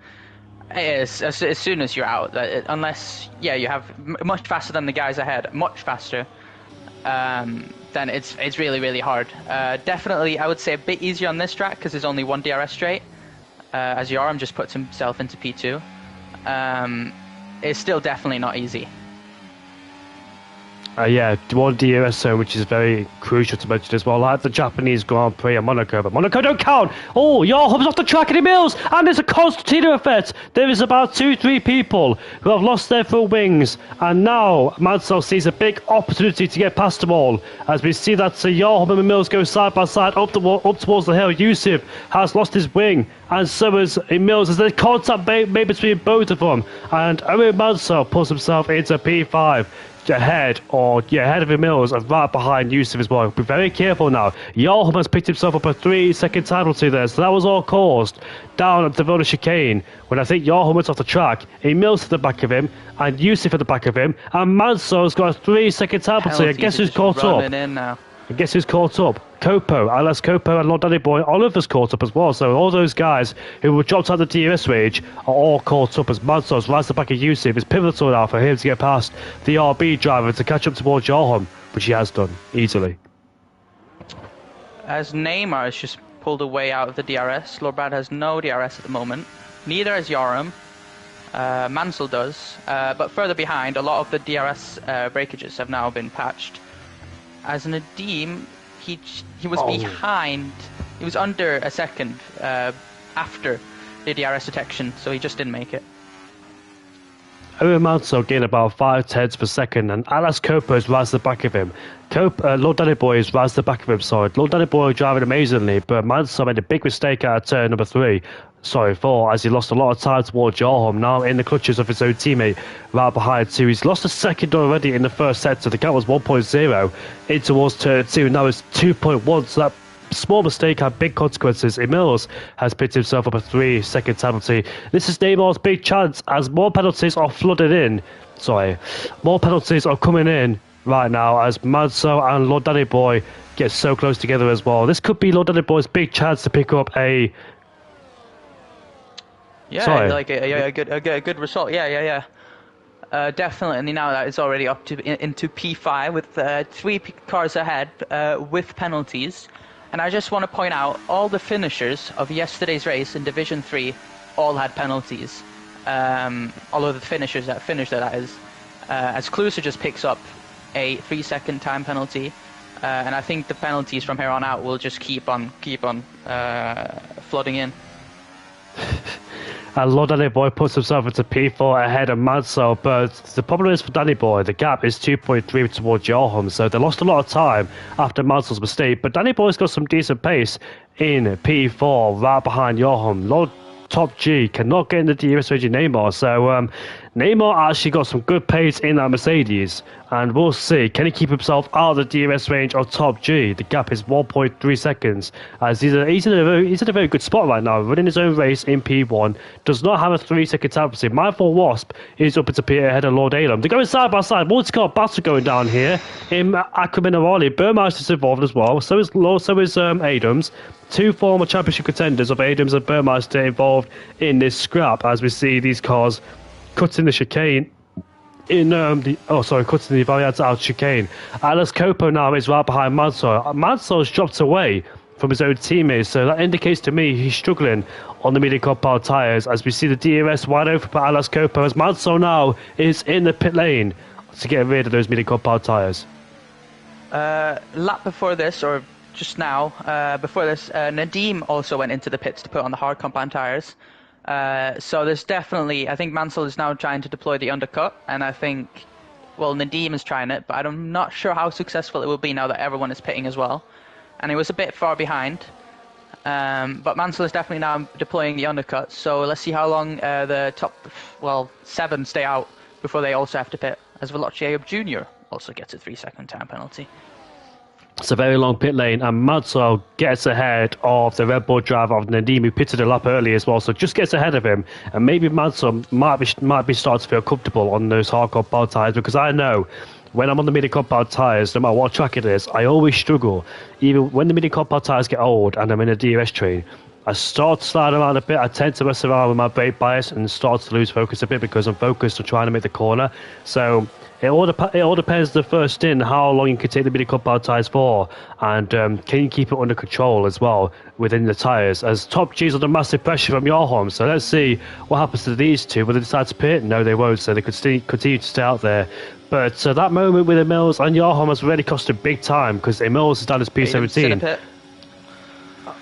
Speaker 2: as soon as you're out, unless you have much faster than the guys ahead, much faster, then it's really, really hard. Definitely, I would say a bit easier on this track because there's only one DRS straight. As Yoram just puts himself into P2. It's still definitely not easy.
Speaker 1: One DRS zone, which is very crucial to mention as well, like the Japanese Grand Prix and Monaco, but Monaco don't count. Oh, Joachim's off the track and he mills, and there's a concertina effect. There is about 2-3 people who have lost their full wings, and now Mansell sees a big opportunity to get past them all. As we see that Joachim and Mills go side by side up towards the hill. Yusuf has lost his wing, and so has Mills. There's a contact made between both of them, and Owen Mansell pulls himself into P5. Ahead of Mills and right behind Yusuf as well. Be very careful now. Joachim has picked himself up a 3-second time penalty there, so that was all caused down at the Villa chicane when I think Joachim went off the track. Mills at the back of him and Yusuf at the back of him, and Mansell's got a 3-second time penalty. And guess who's caught up? And guess who's caught up? Copo, Alice Copo and Lord Danny Boy. Oliver's caught up as well. So all those guys who were dropped out of the DRS range are all caught up as Mansell's right at the back of Yusuf. It's pivotal now for him to get past the RB driver to catch up towards Joachim, which he has done easily.
Speaker 2: As Neymar has just pulled away out of the DRS, Lorbrad has no DRS at the moment. Neither has Yoram. Mansell does. But further behind, a lot of the DRS breakages have now been patched. As Nadim, he was behind. He was under a second after the DRS detection, so he just didn't make it.
Speaker 1: Owen Mansell gained about 0.5 per second, and Alas Copo is right at the back of him. Lord Danny Boy is right at the back of him, sorry. Lord Danny Boy driving amazingly, but Mansell made a big mistake out of turn number 4, as he lost a lot of time towards Joachim, now in the clutches of his own teammate right behind 2. He's lost a second already in the first set, so the gap was 1.0 in towards turn 2, now it's 2.1, so that small mistake had big consequences. Mills has picked himself up a 3-second penalty. This is Neymar's big chance as more penalties are flooded in. More penalties are coming in right now as Mansell and Lord Danny Boy get so close together as well. This could be Lord Danny Boy's big chance to pick up a a good result. Definitely. Now that it's already up to into P5 with 3 cars ahead with penalties. And I just want to point out all the finishers of yesterday's race in Division 3 all had penalties. All of the finishers that finished that is. As Klusser just picks up a 3-second time penalty. And I think the penalties from here on out will just keep on flooding in. And Lord Danny Boy puts himself into P4 ahead of Mansell, but the problem is for Danny Boy, the gap is 2.3 towards Joachim, so they lost a lot of time after Mansell's mistake, but Danny Boy's got some decent pace in P4 right behind Joachim. Lord Top G cannot get in the DRS range in Neymar, so Neymar actually got some good pace in that Mercedes, and we'll see, can he keep himself out of the DRS range of Top G? The gap is 1.3 seconds, as he's in a very good spot right now, running his own race in P1, does not have a 3-second time penalty. Mindful Wasp is up into P ahead of Lord Alem. They're going side by side, multi-car battle going down here in Ackerman and Raleigh. Burmeister's involved as well, so is Adams. 2 former championship contenders of Adams and Burmeister involved in this scrap, as we see these cars cutting the chicane cutting the Valiant out chicane. Alice Copo now is right behind Mansell. Mansell's dropped away from his own teammates, so that indicates to me he's struggling on the medium compound tyres, as we see the DRS wide open for Alice Copo, as Mansell now is in the pit lane to get rid of those medium compound tyres.
Speaker 2: Lap before this, or just now, Nadim also went into the pits to put on the hard compound tyres. So there's definitely, I think Mansell is now trying to deploy the undercut, and I think, Nadim is trying it, but I'm not sure how successful it will be now that everyone is pitting as well. And he was a bit far behind. But Mansell is definitely now deploying the undercut. So let's see how long the top, 7 stay out before they also have to pit. As Veloce Jr. also gets a 3-second time penalty.
Speaker 1: It's a very long pit lane, and Mansell gets ahead of the Red Bull driver of Nadim, who pitted a lap early as well. So just gets ahead of him, and maybe Mansell might be starting to feel comfortable on those hard compound tyres, because I know when I'm on the mini compound tyres, no matter what track it is, I always struggle. Even when the mini compound tyres get old and I'm in a DRS train, I start to slide around a bit. I tend to mess around with my brake bias and start to lose focus a bit because I'm focused on trying to make the corner. So it all depends the first stint how long you can take the mini compound tyres for, and can you keep it under control as well within the tyres, as Top G's under massive pressure from Johan. So let's see what happens to these two. Will they decide to pit? No, they won't, so they could continue to stay out there. But that moment with Emils and Johan has really cost him big time, because Emils is down as P17.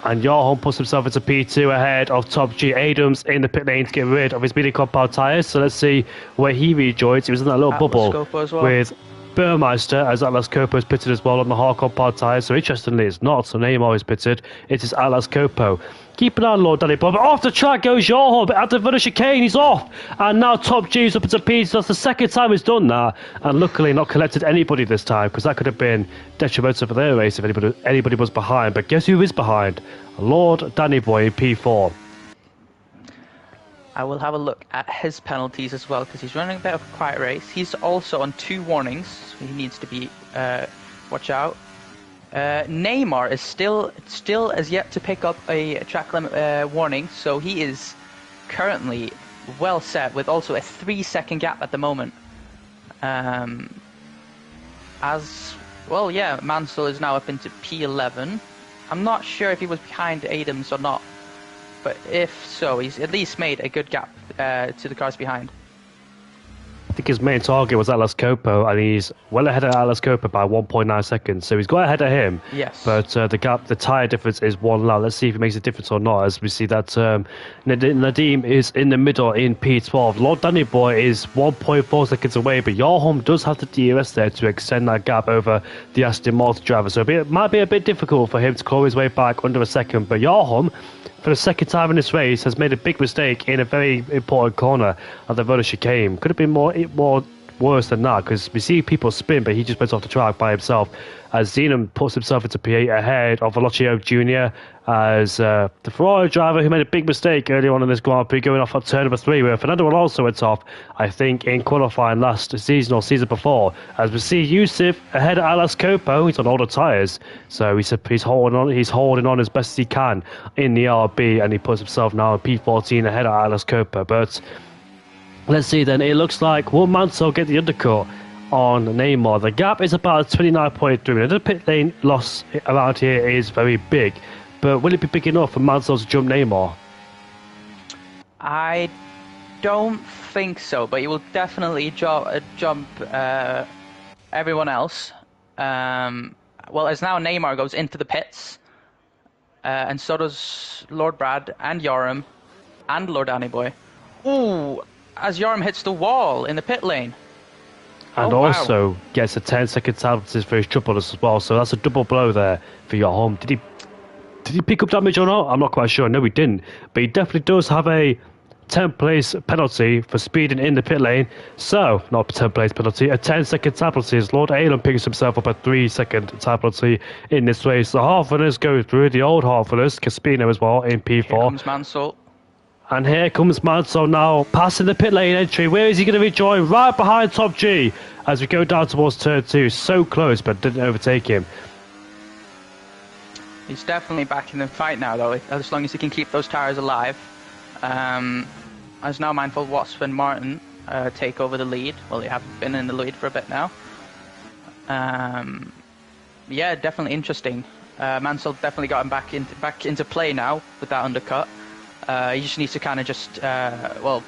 Speaker 1: And Johan puts himself into P2 ahead of Top G. Adams in the pit lane to get rid of his mini compound tyres. So let's see where he rejoins. He was in that little bubble with Burmeister, as Atlas Copo is pitted as well on the hard compound tyres. So interestingly, it's not so Neymar is pitted. It is Atlas Copo. Keep an eye on Lord Danny Bob. Off the track goes Johan, but after the chicane, he's off. And now Top G's up into P2. That's the second time he's done that. And luckily not collected anybody this time, because that could have been detrimental for their race if anybody was behind. But guess who is behind? Lord Danny Boy in P4.
Speaker 2: I will have a look at his penalties as well, because he's running a bit of a quiet race. He's also on 2 warnings, so he needs to be watch out. Neymar is still as yet to pick up a track limit warning, so he is currently well set with also a 3-second gap at the moment. Mansell is now up into P11. I'm not sure if he was behind Adams or not, but if so, he's at least made a good gap to the cars behind.
Speaker 1: I think his main target was Atlas Copo, and he's well ahead of Atlas Copo by 1.9 seconds. So he's got ahead of him.
Speaker 2: Yes.
Speaker 1: But the tyre difference is 1 lap. Let's see if it makes a difference or not, as we see that Nadim is in the middle in P12. Lord Danny Boy is 1.4 seconds away, but Johan does have the DRS there to extend that gap over the Aston Martin driver. So it might be a bit difficult for him to claw his way back under a second. But Johan, for the second time in this race, has made a big mistake in a very important corner at the roller chicane. Could have been more worse than that, because we see people spin, but he just went off the track by himself. As Zenon puts himself into P8 ahead of Veloce Jr. as the Ferrari driver who made a big mistake earlier on in this Grand Prix, going off at turn number 3, where Fernando Alonso went off, I think, in qualifying last season or season before. As we see Yusuf ahead of Atlas Copo, he's on older tyres, so he's holding on as best as he can in the RB, and he puts himself now in P14 ahead of Atlas Copo. But let's see then, it looks like will Mansell get the undercut on Neymar? The gap is about 29.3. The pit lane loss around here is very big, but will it be big enough for Mansell to jump Neymar?
Speaker 2: I don't think so, but he will definitely jump everyone else. As now Neymar goes into the pits, and so does Lord Brad and Yoram and Lord Danny Boy. Ooh, as Yoram hits the wall in the pit lane.
Speaker 1: And also gets a 10-second penalty for his triple as well. So that's a double blow there for Johan. Did he pick up damage or not? I'm not quite sure. No, he didn't. But he definitely does have a 10th place penalty for speeding in the pit lane. So, not a 10th place penalty, a 10-second penalty as Lord Alan picks himself up a 3-second penalty in this race. The half runners go through, the old half runners, Caspino as well in P4.
Speaker 2: Here comes Mansell.
Speaker 1: And here comes Mansell now, passing the pit lane entry. Where is he going to rejoin? Right behind Top G as we go down towards turn 2. So close, but didn't overtake him.
Speaker 2: He's definitely back in the fight now, though, as long as he can keep those tyres alive. As now Mindful Wasp and Martin take over the lead. Well, they have been in the lead for a bit now. Yeah, definitely interesting. Mansell definitely got him back into play now with that undercut. He just needs to kind of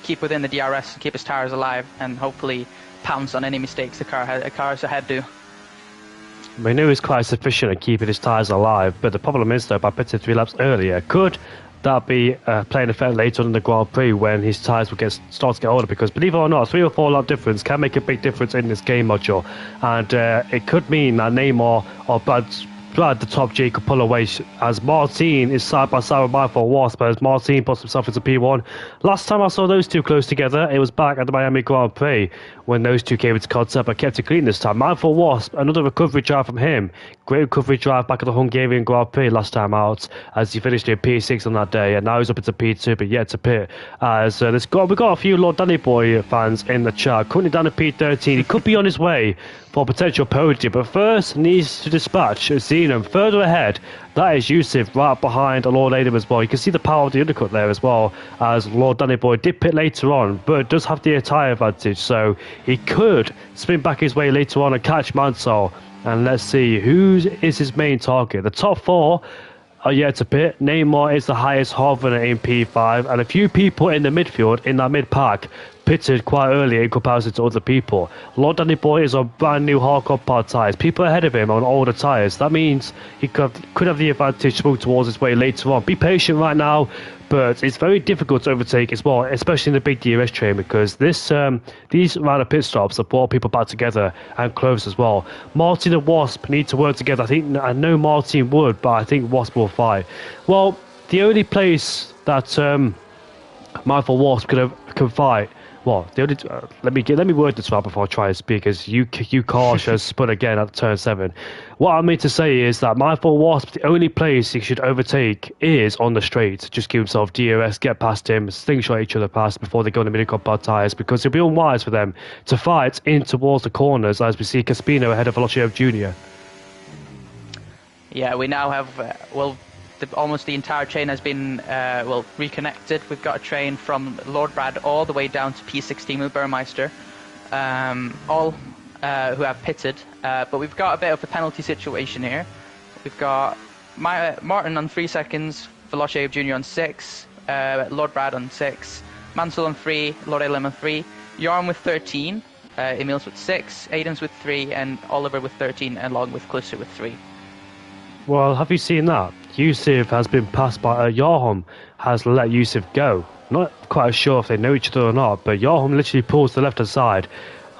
Speaker 2: keep within the DRS and keep his tyres alive, and hopefully pounce on any mistakes the cars ahead do.
Speaker 1: We knew he was quite sufficient at keeping his tyres alive, but the problem is, though, by pitting 3 laps earlier, could that be playing effect later on in the Grand Prix when his tyres will start to get older? Because believe it or not, a 3 or 4 lap difference can make a big difference in this game module, and it could mean that Neymar or Brad's glad the top G could pull away as Martin is side by side with Mindful Wasp, as Martin puts himself into P1. Last time I saw those two close together, it was back at the Miami Grand Prix when those two came into contact, but kept it clean this time. Mindful Wasp, another recovery drive from him. Great recovery drive back at the Hungarian Grand Prix last time out, as he finished in P6 on that day, and now he's up into P2, but yet to pit. As we've got a few Lord Danny Boy fans in the chat. Currently down to P13, he could be on his way for a potential podium, but first needs to dispatch Xenon further ahead. That is Yusuf right behind Lord Adam as well. You can see the power of the undercut there as well, as Lord Danny Boy did pit later on, but does have the tyre advantage, so he could spin back his way later on and catch Mansell. And let's see, who is his main target? The top four are yet to pit. Neymar is the highest hard runner in P5, and a few people in the midfield, in that mid-pack, pitted quite early in comparison to other people. Lord Danny Boy is on brand new hardcore pod tyres. People ahead of him on older tyres. That means he could have the advantage to move towards his way later on. Be patient right now, but it's very difficult to overtake as well, especially in the big DRS train, because these round of pit stops have brought people back together and close as well. Martin and Wasp need to work together. I know Martin would, but I think Wasp will fight. Well, the only place that Mindful Wasp can fight. Well, the only let me word this right before I try to speak, as you Karsh has spun again at turn 7. What I mean to say is that Mindful Wasp, the only place he should overtake is on the straight. Just give himself DRS, get past him, slingshot each other past before they go on the mini-comp pod tyres, because it'll be unwise for them to fight in towards the corners, as we see Caspino ahead of Velocio Jr.
Speaker 2: Yeah, we now have almost the entire chain has been reconnected. We've got a train from Lord Brad all the way down to P16 with Burmeister, all who have pitted, but we've got a bit of a penalty situation here. We've got Martin on 3 seconds, Velocio Jr. on 6, Lord Brad on 6, Mansell on 3, Lord Elam on 3, Yarn with 13, Emils with 6, Adams with 3, and Oliver with 13, along with Clusser with 3.
Speaker 1: Well, have you seen that? Yusuf has been passed by Yarham has let Yusuf go. Not quite sure if they know each other or not, but Yarham literally pulls to the left hand side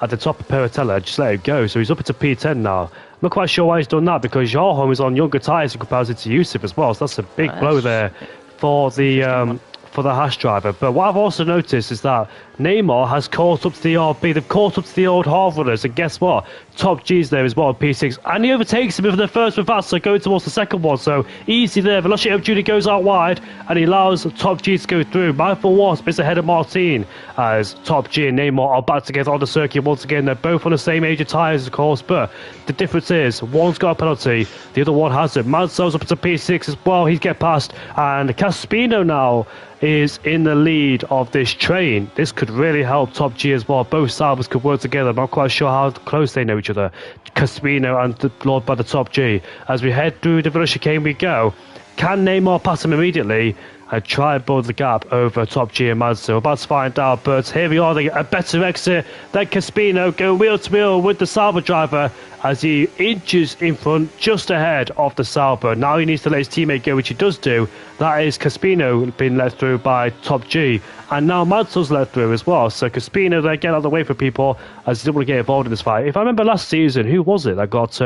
Speaker 1: at the top of Peratella, just let it go. So he's up into P10 now. I'm not quite sure why he's done that, because Yarham is on younger tyres in comparison to Yusuf as well. So that's a big blow there for the Hash driver. But what I've also noticed is that Neymar has caught up to the RB. They've caught up to the old hard runners, and guess what? Top G's there as well, P6, and he overtakes him with the first Mufasa going towards the second one. So easy there. Velocio Jr. goes out wide, and he allows Top G to go through. Mindful Wasp is ahead of Martin, as Top G and Neymar are back together on the circuit once again. They're both on the same age of tyres, of course, but the difference is one's got a penalty, the other one hasn't. Mansell's up to P6 as well. He's get past, and Caspino now is in the lead of this train. This could really help Top G as well. Both Salvas could work together. I'm not quite sure how close they know each other. Caspino and the Lord by the Top G. As we head through the village chicane we go. Can Neymar pass him immediately and try and build the gap over Top G and Mansell? We're about to find out, but here we are. They get a better exit than Caspino, go wheel to wheel with the Salva driver as he inches in front just ahead of the Salva. Now he needs to let his teammate go, which he does do. That is Caspino being let through by Top G, and now Mansell's let through as well. So Caspino there getting out of the way for people as he doesn't want to get involved in this fight. If I remember last season, who was it that got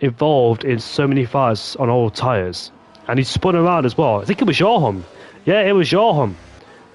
Speaker 1: involved in so many fights on old tyres? And he spun around as well. I think it was Yorham. Yeah, it was Yorham.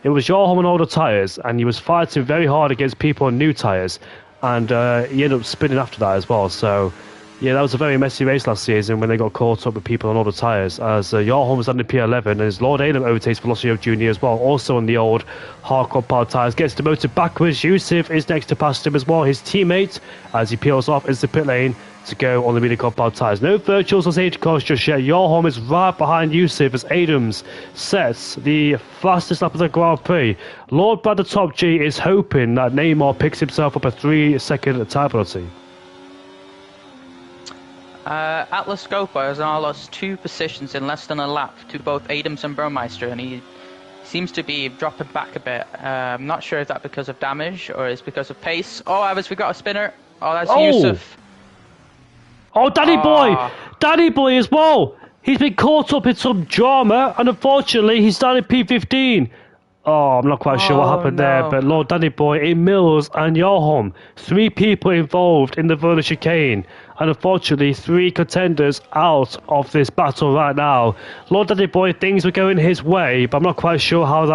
Speaker 1: It was Yorham on older tyres, and he was fighting very hard against people on new tyres, and he ended up spinning after that as well. So, yeah, that was a very messy race last season when they got caught up with people on older tyres, as Yorham was on the P11, and his Lord Adam overtakes Velocio Jr. as well, also on the old hardcore power tyres. Gets demoted backwards. Yusuf is next to pass him as well. His teammate, as he peels off, is the pit lane to go on the mini compound tyres. No virtuals on safety cars just yet. Yorham is right behind Yusuf as Adams sets the fastest lap of the Grand Prix. Lord by the Top G is hoping that Neymar picks himself up a 3-second time penalty.
Speaker 2: Atlas Scopa has now lost 2 positions in less than a lap to both Adams and Burmeister, and he seems to be dropping back a bit. I'm not sure if that's because of damage or is because of pace. Oh, Abbas, we got a spinner. Oh, that's Yusuf.
Speaker 1: Oh, Danny Boy! Danny Boy as well! He's been caught up in some drama, and unfortunately, he's down in P15. Oh, I'm not quite sure what
Speaker 2: Oh
Speaker 1: happened there,
Speaker 2: no.
Speaker 1: but Lord Danny Boy, in Mills and Johan, 3 people involved in the Verona chicane, and unfortunately 3 contenders out of this battle right now. Lord Danny Boy, things were going his way, but I'm not quite sure how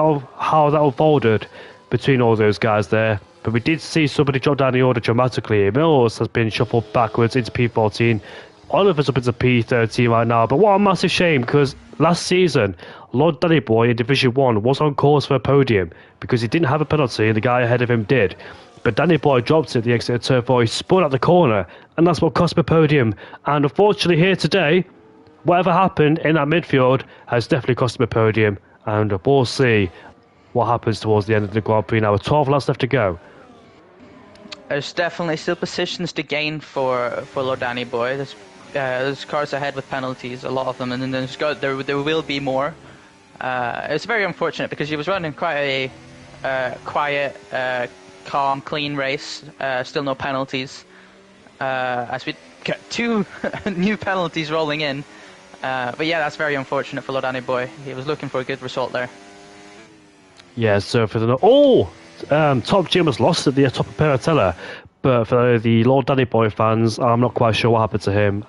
Speaker 1: that unfolded between all those guys there. But we did see somebody drop down the order dramatically. Mills has been shuffled backwards into P14. Oliver's up into P13 right now, but what a massive shame, because last season, Lord Danny Boy in Division 1 was on course for a podium because he didn't have a penalty and the guy ahead of him did. But Danny Boy dropped it at the exit of turn 4, he spun out the corner, and that's what cost him a podium. And unfortunately here today, whatever happened in that midfield has definitely cost him a podium, and we'll see what happens towards the end of the Grand Prix now with 12 laps left to go.
Speaker 2: There's definitely still positions to gain for Lord Danny Boy. There's cars ahead with penalties, a lot of them, and then there will be more. It's very unfortunate because he was running quite a quiet, calm, clean race. Still no penalties. As we get 2 new penalties rolling in. But yeah, that's very unfortunate for Lord Danny Boy. He was looking for a good result there.
Speaker 1: Yeah, so for the... Top G was lost at the top of Paratella, but for the Lord Danny Boy fans, I'm not quite sure what happened to him.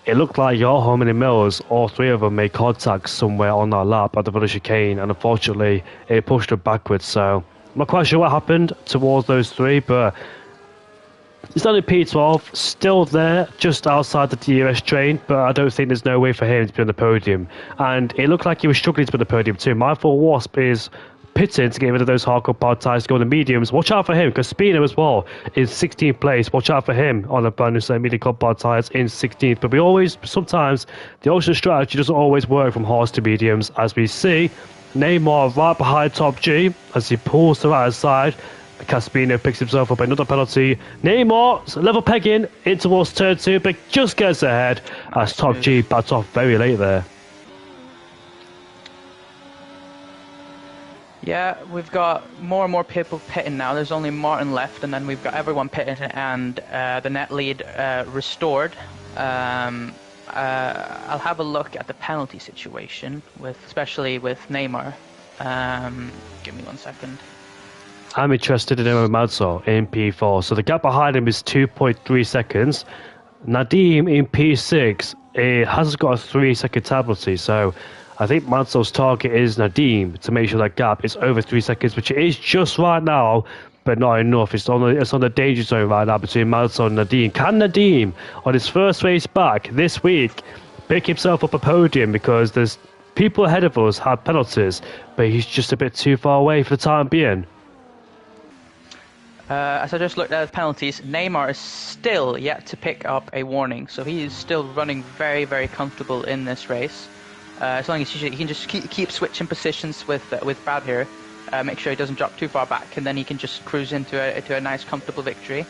Speaker 1: It looked like Johan and Mills, all 3 of them, made contact somewhere on that lap at the Village chicane, and unfortunately, it pushed them backwards. So I'm not quite sure what happened towards those 3, but it's only P12, still there, just outside the DRS train, but I don't think there's no way for him to be on the podium. And it looked like he was struggling to be on the podium too. My full Wasp is pitting to get rid of those hardcore powered tyres to go on the mediums. Watch out for him, because Spino as well is 16th place. Watch out for him on the brand new medium club powered tyres in 16th. But sometimes the Ocean strategy doesn't always work from hards to mediums, as we see Neymar right behind Top G as he pulls to the right side. Caspino picks himself up another penalty. Neymar level pegging in towards turn 2, but just gets ahead as Top G bats off very late there.
Speaker 2: Yeah, we've got more and more people pitting now. There's only Martin left, and then we've got everyone pitting, and the net lead restored. I'll have a look at the penalty situation, especially with Neymar. Give me 1 second.
Speaker 1: I'm interested in Imo Madsol in P4. So the gap behind him is 2.3 seconds. Nadim in P6 has got a 3-second penalty. So I think Madsol's target is Nadim to make sure that gap is over 3 seconds, which it is just right now, but not enough. It's on the danger zone right now between Madsol and Nadim. Can Nadim, on his first race back this week, pick himself up a podium? Because there's people ahead of us had penalties, but he's just a bit too far away for the time being.
Speaker 2: As I just looked at the penalties, Neymar is still yet to pick up a warning, so he is still running very, very comfortable in this race. As long as he can just keep switching positions with Brad here, make sure he doesn't drop too far back, and then he can just cruise into a nice, comfortable victory.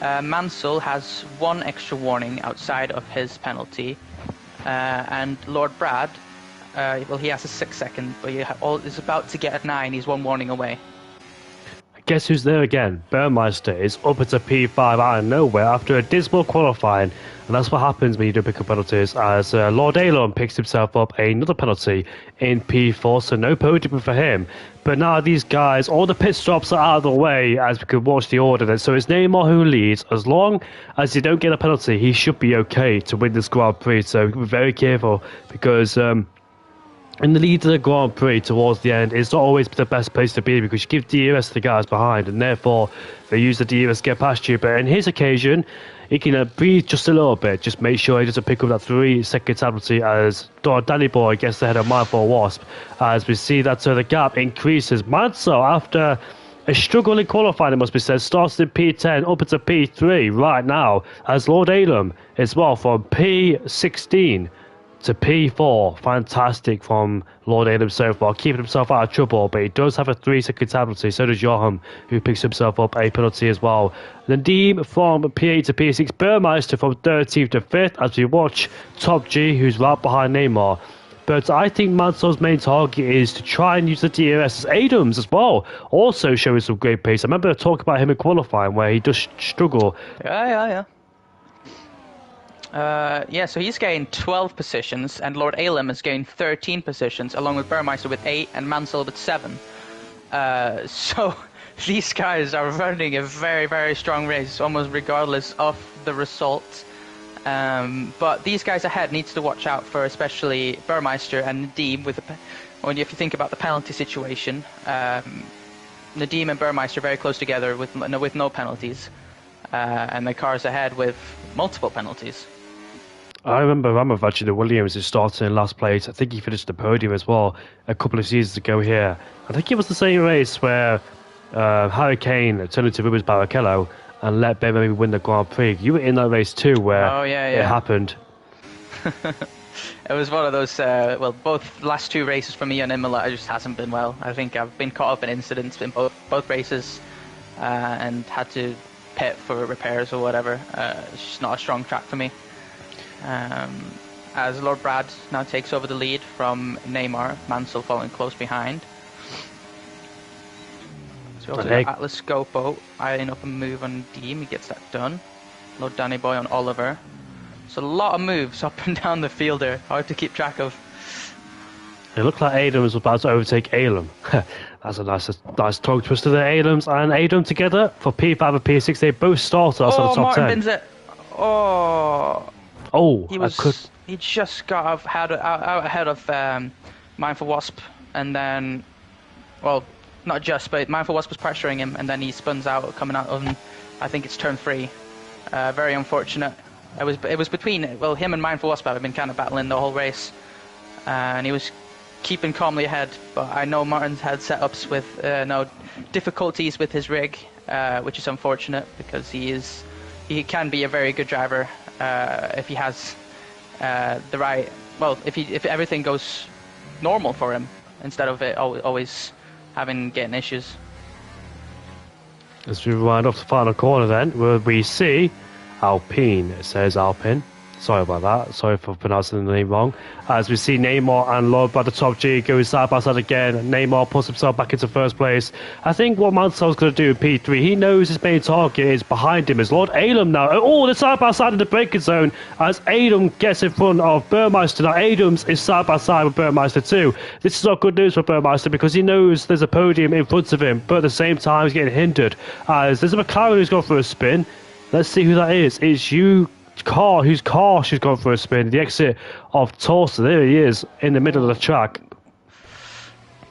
Speaker 2: Mansell has 1 extra warning outside of his penalty, and Lord Brad, well, he has a 6 second, but he is about to get a 9. He's 1 warning away.
Speaker 1: Guess who's there again? Burmeister is up into P5 out of nowhere after a dismal qualifying, and that's what happens when you don't pick up penalties, as Lord Alon picks himself up another penalty in P4, so no podium for him. But now these guys, all the pit stops are out of the way as we could watch the order. So it's Neymar who leads. As long as you don't get a penalty, he should be okay to win this Grand Prix, so be very careful, because in the lead of the Grand Prix towards the end, it's not always the best place to be because you give DRS to the guys behind, and therefore they use the DRS to get past you. But in his occasion, he can breathe just a little bit, just make sure he doesn't pick up that 3-second penalty as Danny Boy gets ahead of Mindful Wasp. As we see that the gap increases. Mansell, after a struggle in qualifying, it must be said, starts in P10 up into P3 right now, as Lord Alum as well from P16 to P4. Fantastic from Lord Adam so far, keeping himself out of trouble, but he does have a 3-second penalty. So does Johan, who picks himself up a penalty as well. Nadim from P8 to P6, Burmeister from 13th to 5th, as we watch Top G, who's right behind Neymar. But I think Mansell's main target is to try and use the DRS as Adams as well, also showing some great pace. I remember talking about him in qualifying where he does struggle.
Speaker 2: Yeah. Yeah, so he's gained 12 positions, and Lord Alem has gained 13 positions, along with Burmeister with 8 and Mansell with 7. So these guys are running a very, very strong race, almost regardless of the result. But these guys ahead needs to watch out for, especially Burmeister and Nadim. If you think about the penalty situation, Nadim and Burmeister are very close together with no penalties, and the cars ahead with multiple penalties.
Speaker 1: I remember Ramov actually, the Williams, who started in last place. I think he finished the podium as well a couple of seasons ago here. I think it was the same race where Harry Kane turned into Rubens Barrichello and let Benjamin win the Grand Prix. You were in that race too, where it happened.
Speaker 2: It was one of those, both last 2 races for me on Imola, it just hasn't been well. I think I've been caught up in incidents in both races and had to pit for repairs or whatever. It's just not a strong track for me. As Lord Brad now takes over the lead from Neymar, Mansell following close behind. So also Atlas Scopo eyeing up a move on Deem, he gets that done. Lord Danny Boy on Oliver. So a lot of moves up and down the field there, hard to keep track of.
Speaker 1: It looked like Adam was about to overtake Alem. That's a nice tongue twister there. Adams and Adam together for P5 and P6. They both started outside the top
Speaker 2: Martin
Speaker 1: 10.
Speaker 2: Bins it. He just got out ahead of Mindful Wasp, and then, well, not just, but Mindful Wasp was pressuring him, and then he spuns out, coming out on, I think it's turn 3. Very unfortunate. It was between, him and Mindful Wasp have been kind of battling the whole race, and he was keeping calmly ahead, but I know Martin's had setups with no difficulties with his rig, which is unfortunate because he can be a very good driver if he has the right, if everything goes normal for him instead of it always getting issues.
Speaker 1: As we wind off the final corner then, where we see Alpine, it says Alpine. Sorry about that. Sorry for pronouncing the name wrong. As we see Neymar and Lord by the top G going side by side again. Neymar puts himself back into first place. I think what Mansell's going to do in P3, he knows his main target is behind him. Is Lord Alem now. Oh, they're side by side in the braking zone as Adam gets in front of Burmeister. Now Adams is side by side with Burmeister too. This is not good news for Burmeister because he knows there's a podium in front of him, but at the same time he's getting hindered as there's a McLaren who's gone for a spin. Let's see who that is. It's whose car she's gone for a spin. The exit of Tulsa. There he is in the middle of the track.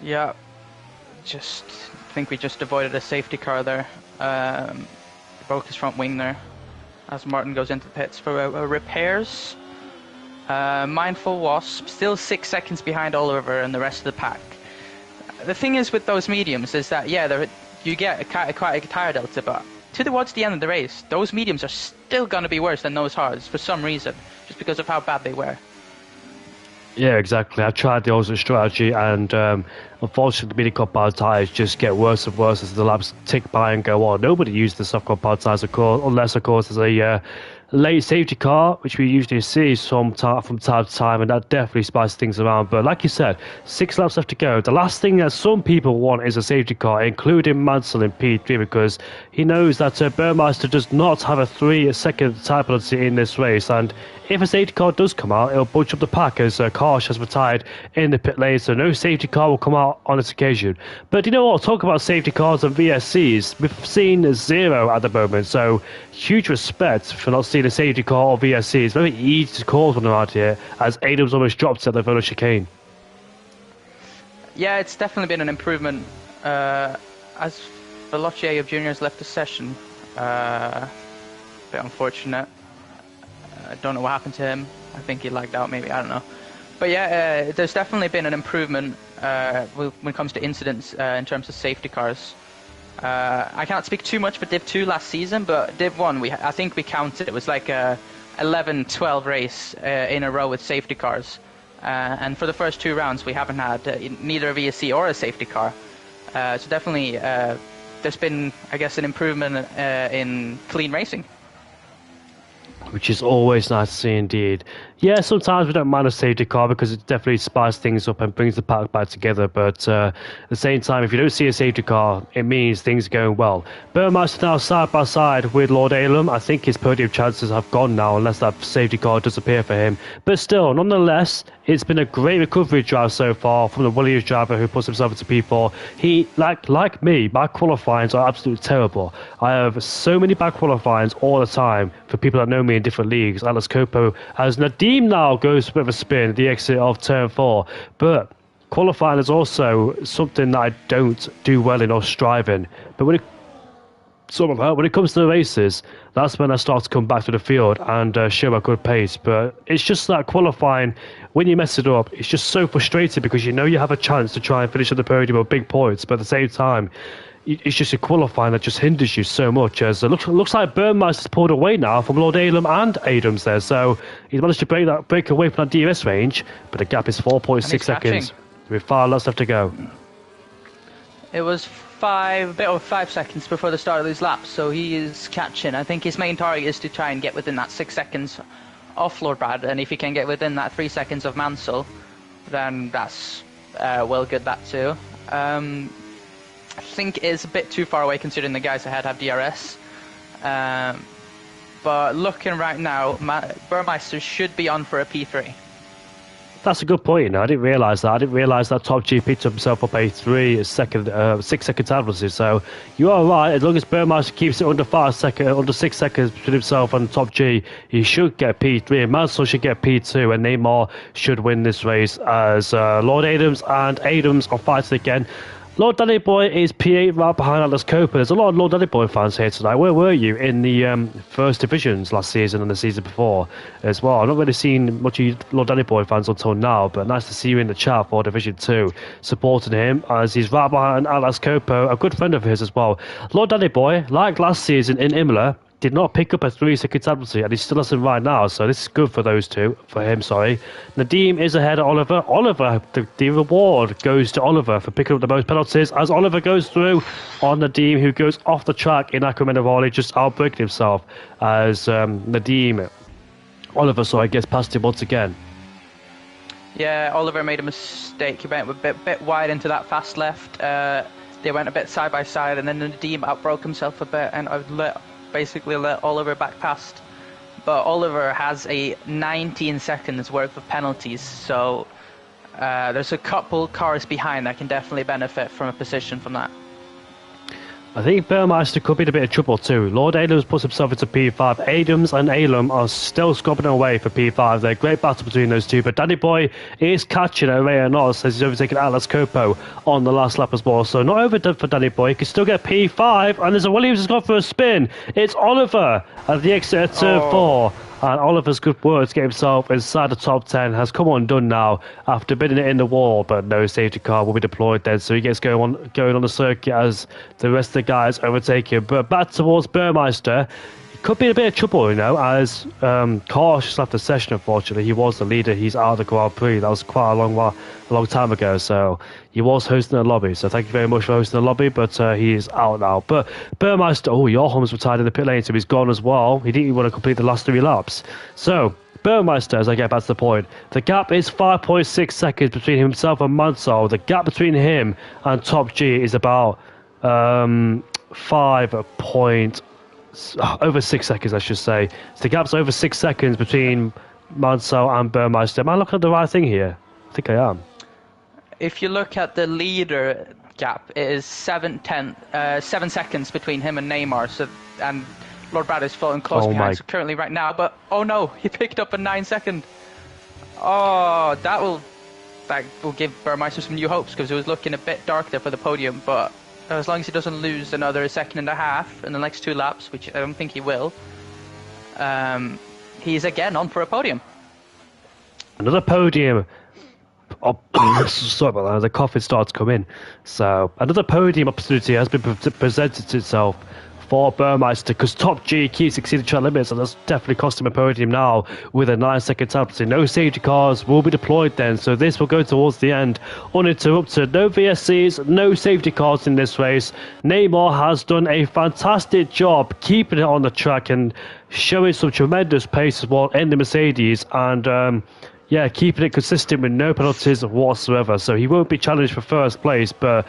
Speaker 2: Yeah, I think we just avoided a safety car there. Broke his front wing there as Martin goes into the pits for repairs. Mindful Wasp still 6 seconds behind Oliver and the rest of the pack. The thing is with those mediums is that you get quite a tire delta, but towards the end of the race, those mediums are still going to be worse than those hards for some reason, just because of how bad they were.
Speaker 1: Yeah, exactly. I've tried the ultimate strategy, and unfortunately, the medium compound tyres just get worse and worse as the laps tick by and go on. Nobody uses the soft compound tyres, of course, unless, of course, there's a late safety car, which we usually see from time to time, and that definitely spices things around. But like you said, 6 laps left to go. The last thing that some people want is a safety car, including Mansell in P3, because he knows that Burmeister does not have a 3-second time penalty in this race, and if a safety car does come out, it'll bunch up the pack as Karsh has retired in the pit lane, so no safety car will come out on this occasion. But you know what? Talk about safety cars and VSCs. We've seen 0 at the moment, so huge respect for not seeing a safety car or VSC. It's very easy to cause one around here, as Adams almost dropped at the Villa chicane.
Speaker 2: Yeah, it's definitely been an improvement. As Veloce Jr. has left the session, a bit unfortunate. I don't know what happened to him. I think he lagged out maybe, I don't know. But yeah, there's definitely been an improvement when it comes to incidents in terms of safety cars. I can't speak too much for Div 2 last season, but Div 1, I think we counted. It was like a 11-12 race in a row with safety cars. And for the first 2 rounds, we haven't had neither a VSC or a safety car. So definitely there's been, I guess, an improvement in clean racing.
Speaker 1: which is always nice to see indeed. Yeah, sometimes we don't mind a safety car because it definitely spices things up and brings the pack back together. But at the same time, if you don't see a safety car, it means things are going well. Burmeister now side by side with Lord Alem. I think his podium chances have gone now unless that safety car does appear for him. But still, nonetheless, it's been a great recovery drive so far from the Williams driver who puts himself into P4. He, like me, my qualifyings are absolutely terrible. I have so many bad qualifyings all the time for people that know me in different leagues. Atlas Copo has Nadim now goes for a bit of a spin at the exit of turn 4. But qualifying is also something that I don't do well in or strive in. But when it comes to the races, that's when I start to come back to the field and show a good pace. But it's just that qualifying, when you mess it up, it's just so frustrating because you know you have a chance to try and finish at the podium with big points, but at the same time, it's just a qualifying that just hinders you so much. As it looks like Burmeister's pulled away now from Lord Alem and Adams there, so he's managed to break away from that DRS range, but the gap is 4.6 seconds with 5 laps left to go.
Speaker 2: It was a bit over 5 seconds before the start of these laps, so he is catching. I think his main target is to try and get within that 6 seconds of Lord Brad, and if he can get within that 3 seconds of Mansell, then that's well good that too. I think it's a bit too far away considering the guys ahead have DRS. But looking right now, Burmeister should be on for a P3.
Speaker 1: That's a good point. I didn't realise that. I didn't realise that Top G picked himself up a 6 second advantage. So you are right. As long as Burmeister keeps it under 6 seconds between himself and Top G, he should get P3. And Mansell should get P2, and Neymar should win this race as Lord Adams and Adams are fighting again. Lord Danny Boy is P8 right behind Atlas Copa. There's a lot of Lord Danny Boy fans here tonight. Where were you in the first divisions last season and the season before as well? I've not really seen much of Lord Danny Boy fans until now, but nice to see you in the chat for Division 2, supporting him as he's right behind Atlas Copa, a good friend of his as well. Lord Danny Boy, like last season in Imola, did not pick up a 3 second penalty, and he still hasn't right now, so this is good for him. Nadim is ahead of Oliver. The reward goes to Oliver for picking up the most penalties as Oliver goes through on Nadim, who goes off the track in Aquamanavali, just outbreaking himself as Oliver gets past him once again.
Speaker 2: Yeah, Oliver made a mistake. He went a bit wide into that fast left. They went a bit side by side, and then Nadim outbroke himself a bit, and basically let Oliver back past. But Oliver has a 19 seconds worth of penalties, so there's a couple cars behind that can definitely benefit from a position from that.
Speaker 1: I think Burmeister could be in a bit of trouble too. Lord Adams puts himself into P5. Adams and Alem are still scrubbing away for P5. They're a great battle between those two, but Danny Boy is catching Ray Nos as he's overtaken Atlas Copo on the last lap as well. So not overdone for Danny Boy. He can still get P5, and there's a Williams has gone for a spin. It's Oliver at the exit of turn 4. And Oliver's good work to get himself inside the top 10 has come undone now after bidding it in the wall, but no safety car will be deployed then, so he gets going on the circuit as the rest of the guys overtake him. But back towards Burmeister, he could be in a bit of trouble, as Carl just left the session, unfortunately. He was the leader, he's out of the Grand Prix. That was quite a long time ago, so he was hosting the lobby, so thank you very much for hosting the lobby, but he is out now. But Burmeister, Johan's retired in the pit lane, so he's gone as well. He didn't even want to complete the last 3 laps. So, Burmeister, as I get back to the point, the gap is 5.6 seconds between himself and Mansell. The gap between him and Top G is about over 6 seconds, I should say. So the gap's over 6 seconds between Mansell and Burmeister. Am I looking at the right thing here? I think I am.
Speaker 2: If you look at the leader gap, it is 7 seconds between him and Neymar. And Lord Brad is falling close behind. So currently right now, but oh no, he picked up a 9 second. Oh, that will give Burmeister some new hopes because it was looking a bit dark there for the podium. But as long as he doesn't lose another 1.5 seconds in the next 2 laps, which I don't think he will, he's again on for a podium.
Speaker 1: Another podium. Oh, sorry about that. The coffee started to come in. So another podium opportunity has been presented itself for Burmeister because Top G keeps exceeding track limits, and that's definitely cost him a podium now with a 9 second penalty. No safety cars will be deployed then, so this will go towards the end uninterrupted. No VSCs, no safety cars in this race. Neymar has done a fantastic job keeping it on the track and showing some tremendous pace as well in the Mercedes, and yeah, keeping it consistent with no penalties whatsoever. So he won't be challenged for first place, but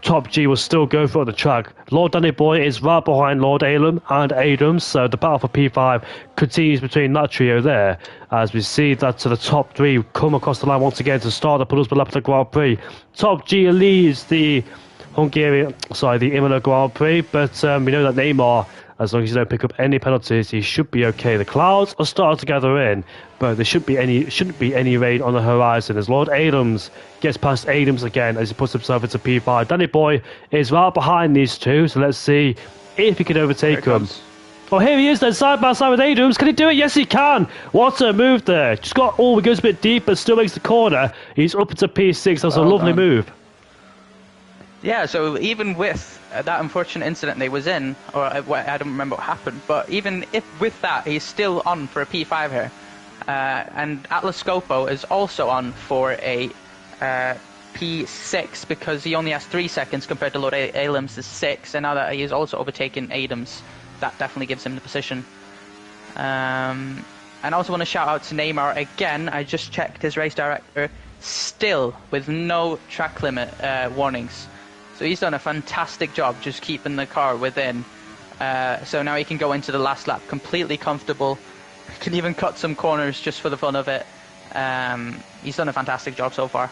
Speaker 1: Top G will still go for the track. Lord Danny Boy is right behind Lord Alem and Adams, so the battle for P5 continues between that trio there, as we see that to the top three come across the line once again to start the penultimate lap of the Grand Prix. Top G leads the Imola Grand Prix, but we know that Neymar, as long as you don't pick up any penalties, he should be okay. The clouds are starting to gather in, but there shouldn't be any rain on the horizon as Lord Adams gets past Adams again as he puts himself into P5. Danny Boy is right behind these two, so let's see if he can overtake him. Oh, here he is then, side by side with Adams. Can he do it? Yes, he can. What a move there. Just got, he goes a bit deep, but still makes the corner. He's up into P6. That's a lovely move.
Speaker 2: Yeah, so even with that unfortunate incident they was in, or I don't remember what happened, but even if with that, he's still on for a P5 here. And Atlas Scopo is also on for a P6 because he only has 3 seconds compared to Lord Alem's 6, and now that he is also overtaken Adams, that definitely gives him the position. And I also want to shout out to Neymar again. I just checked his race director, still with no track limit warnings. So he's done a fantastic job just keeping the car within. So now he can go into the last lap completely comfortable. He can even cut some corners just for the fun of it. He's done a fantastic job so far.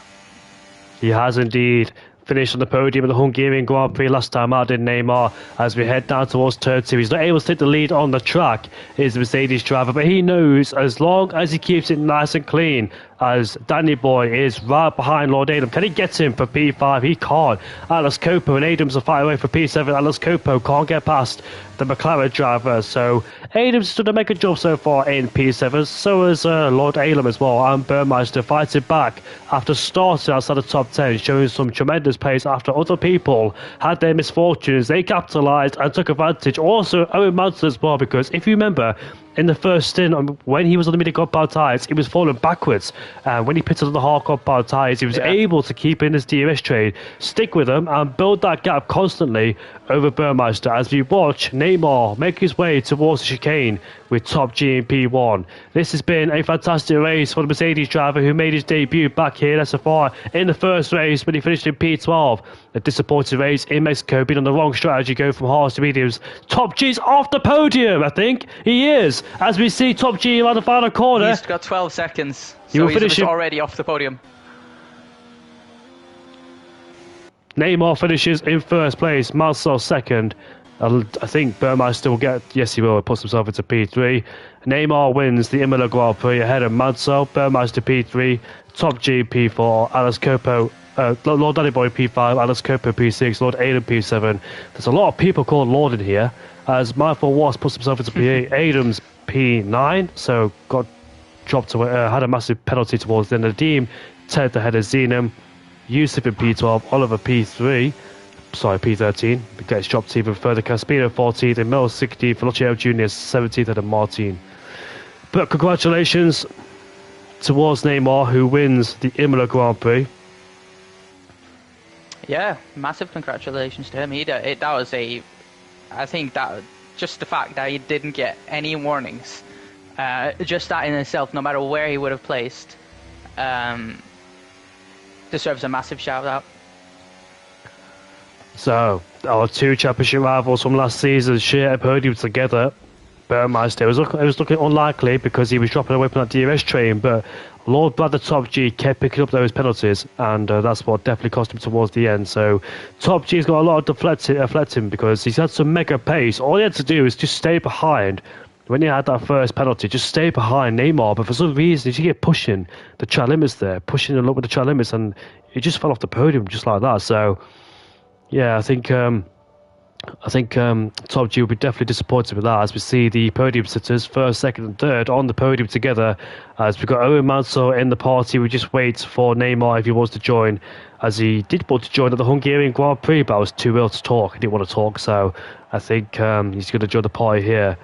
Speaker 1: He has indeed. Finished on the podium at the Hungarian Grand Prix last time out, did Neymar. As we head down towards turn 2, he's not able to take the lead on the track, is the Mercedes driver, but he knows as long as he keeps it nice and clean, as Danny Boy is right behind Lord Adam. Can he get him for P5? He can't. Atlas Copo and Adams are fighting away for P7. Atlas Copo can't get past the McLaren driver, so Adams has done a mega job so far in P7. So has Lord Alem as well, and Burmeister fighting back after starting outside the top 10, showing some tremendous pace after other people had their misfortunes. They capitalised and took advantage. Also, Owen Manson as well, because if you remember, in the first stint, when he was on the mini compound tyres, he was falling backwards. When he pitted on the hard compound tyres, he was able to keep in his DRS trade, stick with them, and build that gap constantly over Burmeister as we watch Neymar make his way towards the chicane with Top G in P1. This has been a fantastic race for the Mercedes driver who made his debut back here in SFR in the first race when he finished in P12. A disappointing race in Mexico, being on the wrong strategy, going from hards to mediums. Top G's off the podium, I think. He is. As we see Top G around the final corner.
Speaker 2: He's got 12 seconds, so he's already off the podium.
Speaker 1: Neymar finishes in first place, Marcel second. I think Burmeister will get, yes he will, he puts himself into P3. Neymar wins the Imola Grand Prix ahead of Mansell, Burmeister P3, Top G P4, Atlas Copo, Lord Danny Boy P5, Atlas Copo P6, Lord Adam P7. There's a lot of people called Lord in here, as Michael Wasp puts himself into P8, Adams P9, so got dropped away, had a massive penalty towards the end of the team, 10th ahead of Zenum, Yusuf in P12, Oliver P13, gets dropped even further, Caspino 14th, and Mel 16th, Velocio Jr. 17th, and Martin. But congratulations towards Neymar, who wins the Imola Grand Prix.
Speaker 2: Yeah, massive congratulations to him. I think that just the fact that he didn't get any warnings, just that in itself, no matter where he would have placed, deserves a massive shout out. So, our two championship rivals from last season share a podium together. Burmeister, it was looking unlikely because he was dropping away from that DRS train, but Lord Brother Top G kept picking up those penalties, and that's what definitely cost him towards the end. So Top G's got a lot of deflecting because he's had some mega pace. All he had to do is just stay behind. When he had that first penalty, just stay behind Neymar, but for some reason he kept pushing the track limits there, pushing a lot with the track limits, and he just fell off the podium just like that. So yeah, I think Top G will be definitely disappointed with that, as we see the podium sitters, first, second and third, on the podium together. As we've got Owen Mansell in the party, we just wait for Neymar if he wants to join, as he did want to join at the Hungarian Grand Prix, but I was too ill to talk. He didn't want to talk, so I think he's going to join the party here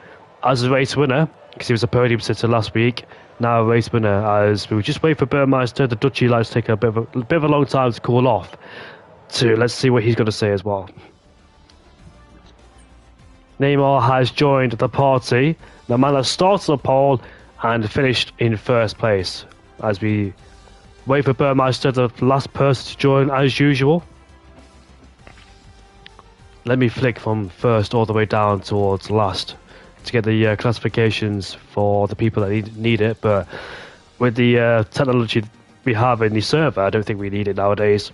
Speaker 2: as a race winner, because he was a podium sitter last week. Now a race winner, as we just wait for Burmeister. The Dutchy likes taking a bit of a long time to cool off. So let's see what he's going to say as well. Neymar has joined the party
Speaker 1: The man that started the pole and finished in first place. As we wait for Burmeister, the last person to join as usual. Let me flick from first all the way down towards last to get the classifications for the people that need it. But with the technology we have in the server, I don't think we need it nowadays.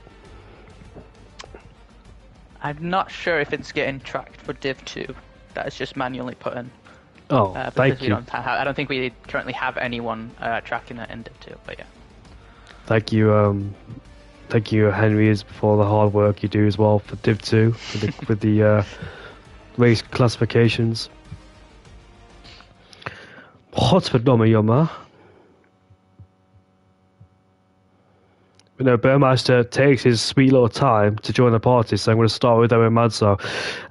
Speaker 2: I'm not sure if it's getting tracked for Div 2. That is just manually put in.
Speaker 1: Oh, thank you.
Speaker 2: I don't think we currently have anyone tracking it in Div 2, but yeah.
Speaker 1: Thank you, Henry, for the hard work you do as well for Div 2 with the race classifications. Hotford Yoma. But no, Burmeister takes his sweet little time to join the party, so I'm going to start with Owen Madzo.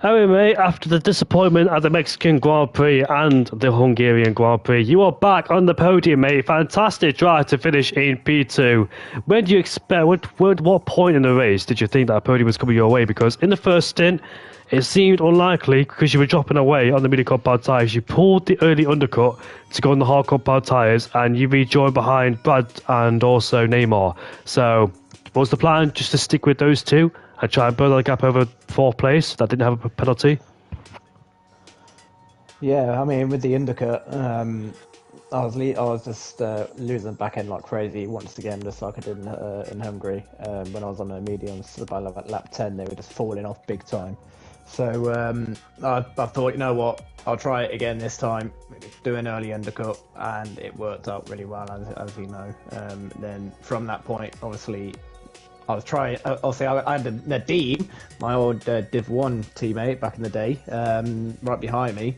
Speaker 1: Owen, mate, after the disappointment at the Mexican Grand Prix and the Hungarian Grand Prix, you are back on the podium, mate. Fantastic drive to finish in P2. When do you expect, what point in the race did you think that podium was coming your way? Because in the first stint, it seemed unlikely because you were dropping away on the mini compound tyres. You pulled the early undercut to go on the hard compound tyres and you rejoined behind Brad and also Neymar. So, what was the plan? Just to stick with those two and try and build a gap over fourth place that didn't have a penalty?
Speaker 3: Yeah, I mean, with the undercut, I was just losing back end like crazy once again, just like I did in Hungary. When I was on the mediums by lap 10, they were just falling off big time. So I thought, you know what, I'll try it again this time, do an early undercut, and it worked out really well, as you know. Then from that point, obviously, I was trying. Obviously, I had Nadeem, my old Div 1 teammate back in the day, right behind me.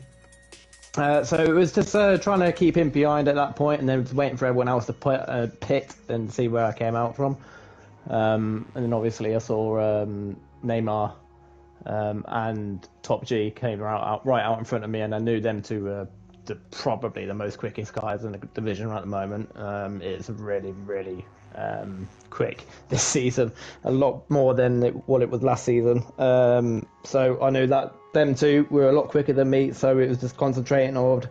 Speaker 3: So it was just trying to keep him behind at that point, and then waiting for everyone else to pit and see where I came out from. And then obviously I saw Neymar and Top G came right out in front of me, and I knew them to probably the most quickest guys in the division at the moment. It's really, really quick this season, a lot more than what it was last season. So I knew that them two were a lot quicker than me, so it was just concentrating on,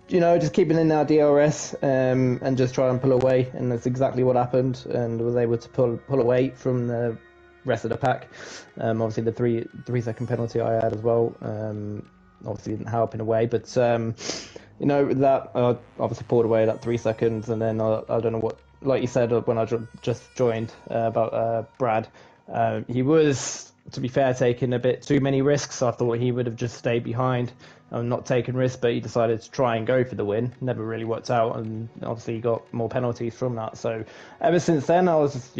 Speaker 3: just keeping in our DRS and just try and pull away, and that's exactly what happened, and was able to pull away from the rest of the pack. Obviously the 3 second penalty I had as well obviously didn't help in a way, but that I obviously pulled away that 3 seconds, and then I don't know what, like you said when I just joined about Brad, he was, to be fair, taking a bit too many risks. I thought he would have just stayed behind and not taken risks, but he decided to try and go for the win. Never really worked out, and obviously he got more penalties from that. So ever since then, I was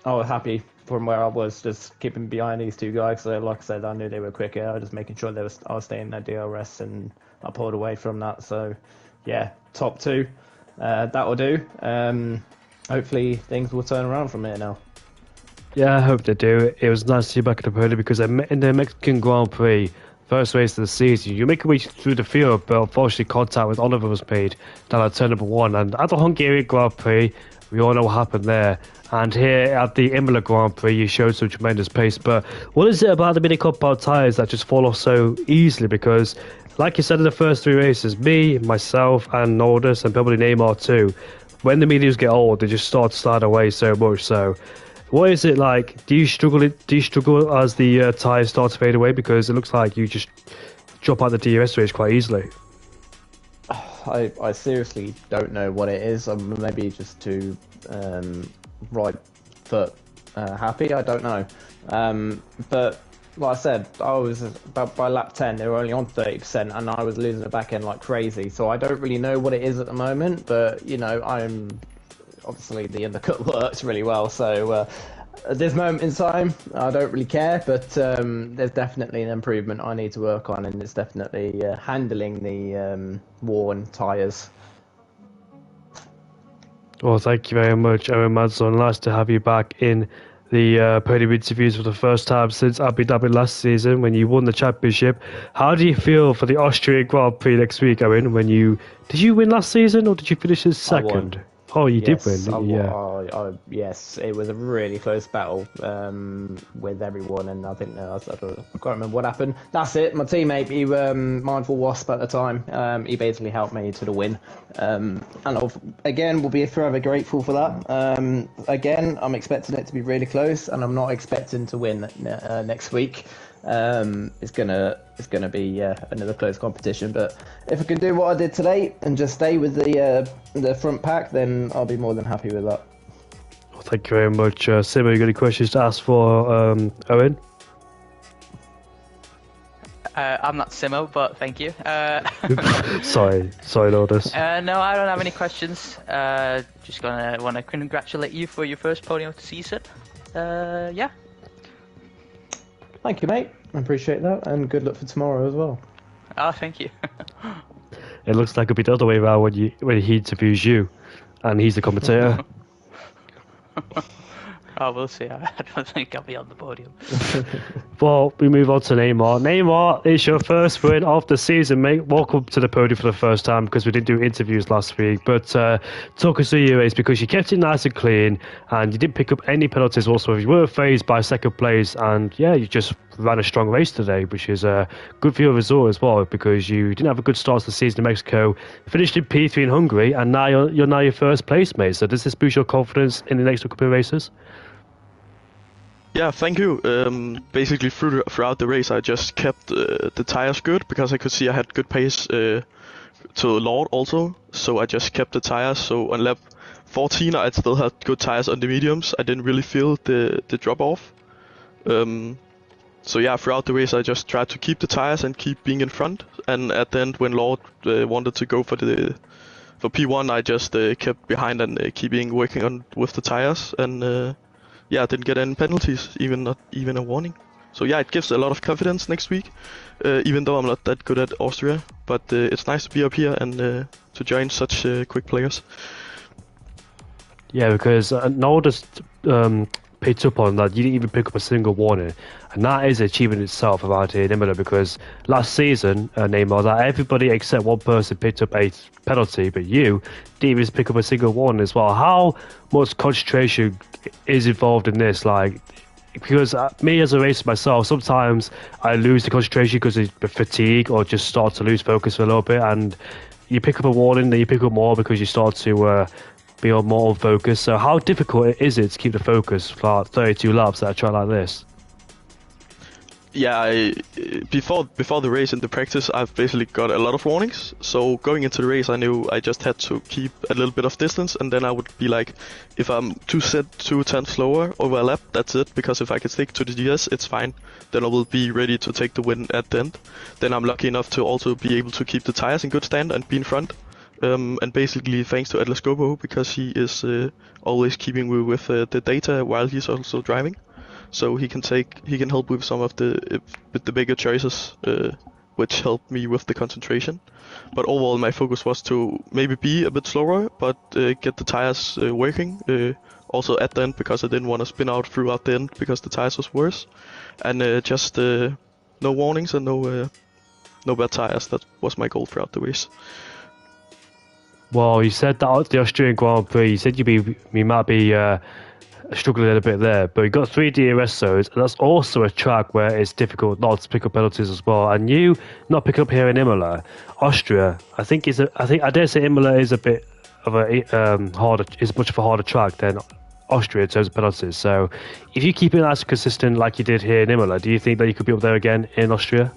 Speaker 3: happy from where I was, just keeping behind these two guys. So like I said, I knew they were quicker. I was just making sure I was staying in their DRS, and I pulled away from that. So yeah, top 2, that will do. Hopefully things will turn around from here now.
Speaker 1: Yeah, I hope they do. It was nice to see you back at the podium because in the Mexican Grand Prix, first race of the season, you make your way through the field, but unfortunately contact with Oliver was made down at turn number 1. And at the Hungarian Grand Prix, we all know what happened there. And here at the Imola Grand Prix, you showed some tremendous pace. But what is it about the mini compound tyres that just fall off so easily? Because, like you said in the first 3 races, me, myself, and Nordus, and probably Neymar too, when the mediums get old, they just start to slide away so much. So, what is it like? Do you struggle as the tyres start to fade away? Because it looks like you just drop out the DRS race quite easily.
Speaker 3: I seriously don't know what it is. Maybe just too right foot happy. I don't know. But like I said, I was about by lap 10. They were only on 30%, and I was losing the back end like crazy. So I don't really know what it is at the moment. But I'm obviously the undercut works really well. So at this moment in time, I don't really care. But there's definitely an improvement I need to work on, and it's definitely handling the worn tyres.
Speaker 1: Well, thank you very much, Owen Madsen. Nice to have you back in the podium interviews for the first time since Abu Dhabi last season when you won the championship. How do you feel for the Austrian Grand Prix next week, Owen? Did you win last season or did you finish as second? Oh, you did
Speaker 3: Yes,
Speaker 1: win, yeah.
Speaker 3: yes, it was a really close battle with everyone, and I think I can't remember what happened. That's it. My teammate, he Mindful Wasp at the time, he basically helped me to the win, and again, we'll be forever grateful for that. Again, I'm expecting it to be really close, and I'm not expecting to win next week. It's gonna be another close competition, but if I can do what I did today and just stay with the front pack, then I'll be more than happy with that.
Speaker 1: Well, thank you very much. Simo, you got any questions to ask for Owen?
Speaker 2: I'm not Simo, but thank you.
Speaker 1: Sorry, Lotus.
Speaker 2: No, I don't have any questions. Just want to congratulate you for your first podium of the season. Yeah.
Speaker 3: Thank you, mate. I appreciate that, and good luck for tomorrow as well.
Speaker 2: Oh, thank you.
Speaker 1: It looks like it'll be the other way around when he interviews you, and he's the commentator.
Speaker 2: Oh, we'll see. I don't think I'll be on the podium.
Speaker 1: Well, we move on to Neymar. Neymar, it's your first win of the season, mate. Welcome to the podium for the first time because we didn't do interviews last week. But talk us through your race because you kept it nice and clean and you didn't pick up any penalties whatsoever. You weren't phased by second place and yeah, you just ran a strong race today, which is good for your result as well because you didn't have a good start to the season in Mexico, finished in P3 in Hungary, and now you're now your first place, mate. So does this boost your confidence in the next couple of races?
Speaker 4: Yeah, thank you. Basically, throughout the race, I just kept the tires good because I could see I had good pace to Lord also. So I just kept the tires. So on lap 14, I still had good tires on the mediums. I didn't really feel the drop off. So yeah, throughout the race, I just tried to keep the tires and keep being in front. And at the end, when Lord wanted to go for P1, I just kept behind and keeping working on with the tires and. Yeah, I didn't get any penalties, not even a warning. So yeah, it gives a lot of confidence next week, even though I'm not that good at Austria. But it's nice to be up here and to join such quick players.
Speaker 1: Yeah, because Nolda's picked up on that. You didn't even pick up a single warning. And that is an achievement itself around here in Imola because last season, Neymar, that everybody except one person picked up a penalty, but you didn't even pick up a single warning as well. How much concentration is involved in this? Like, because me as a racer myself, sometimes I lose the concentration because of fatigue or just start to lose focus for a little bit. And you pick up a warning, then you pick up more because you start to be on more focus. So how difficult is it to keep the focus for 32 laps at a track like this?
Speaker 4: Yeah, before the race in the practice, I've basically got a lot of warnings. So going into the race, I knew I just had to keep a little bit of distance, and then I would be like, if I'm 2 tenths slower over a lap, that's it. Because if I can stick to the GS, it's fine. Then I will be ready to take the win at the end. Then I'm lucky enough to also be able to keep the tires in good stand and be in front. And basically thanks to Atlas Gobo because he is always keeping me with the data while he's also driving. So he can help with some of the bigger choices, which helped me with the concentration. But overall, my focus was to maybe be a bit slower, but get the tires working. Also at the end because I didn't want to spin out throughout the end because the tires was worse, and just no warnings and no bad tires. That was my goal throughout the race.
Speaker 1: Well, you said that the Austrian Grand Prix. You said you might be struggling a little bit there, but you got 3 DRS zones, and that's also a track where it's difficult not to pick up penalties as well. And you not pick up here in Imola, Austria. I think I dare say Imola is a bit of a harder. Is much of a harder track than Austria in terms of penalties. So, if you keep it nice and consistent like you did here in Imola, do you think that you could be up there again in Austria?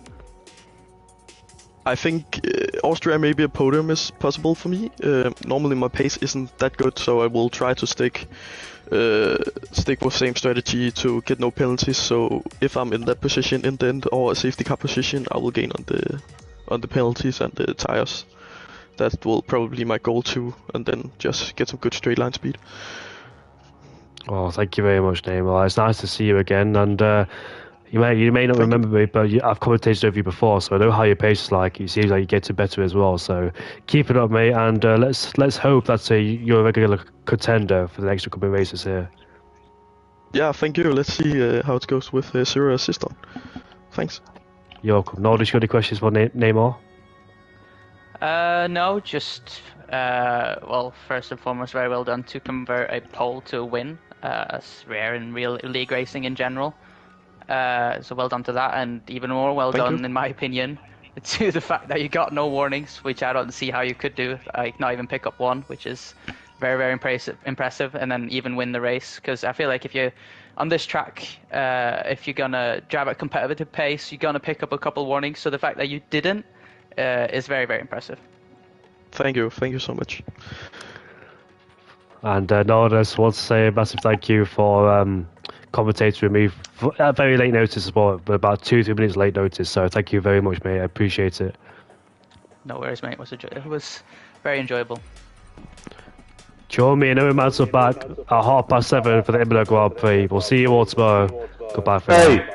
Speaker 4: I think Austria maybe a podium is possible for me. Normally my pace isn't that good, so I will try to stick with same strategy to get no penalties. So if I'm in that position in the end or a safety car position, I will gain on the penalties and the tires. That will probably be my goal too, and then just get some good straight line speed.
Speaker 1: Oh, thank you very much, Neymar. It's nice to see you again, and you may not remember me, but I've commentated over you before, so I know how your pace is like. It seems like you're getting better as well. So keep it up, mate, and let's hope that you're a regular contender for the next couple of races here.
Speaker 4: Yeah, thank you. Let's see how it goes with Zero Assist on. Thanks.
Speaker 1: You're welcome. Nordis, you got any questions for Neymar?
Speaker 2: No, just Well, first and foremost, very well done to convert a pole to a win. It's rare in real league racing in general. So well done to that, and even more well
Speaker 4: Thank
Speaker 2: done,
Speaker 4: you.
Speaker 2: in my opinion, to the fact that you got no warnings, which I don't see how you could do. Like, not even pick up one, which is very, very impressive, and then even win the race. Because I feel like if you on this track, if you're gonna drive at competitive pace, you're gonna pick up a couple warnings. So the fact that you didn't is very, very impressive.
Speaker 4: Thank you so much.
Speaker 1: And no, I just want to say a massive thank you for commentating with me at very late notice as well, but about 2-3 minutes late notice. So thank you very much, mate. I appreciate it.
Speaker 2: No worries, mate. It was very enjoyable.
Speaker 1: Join me and Owen Mansell back at 7:30 for the Imola Grand Prix. We'll see you all tomorrow. Goodbye for now.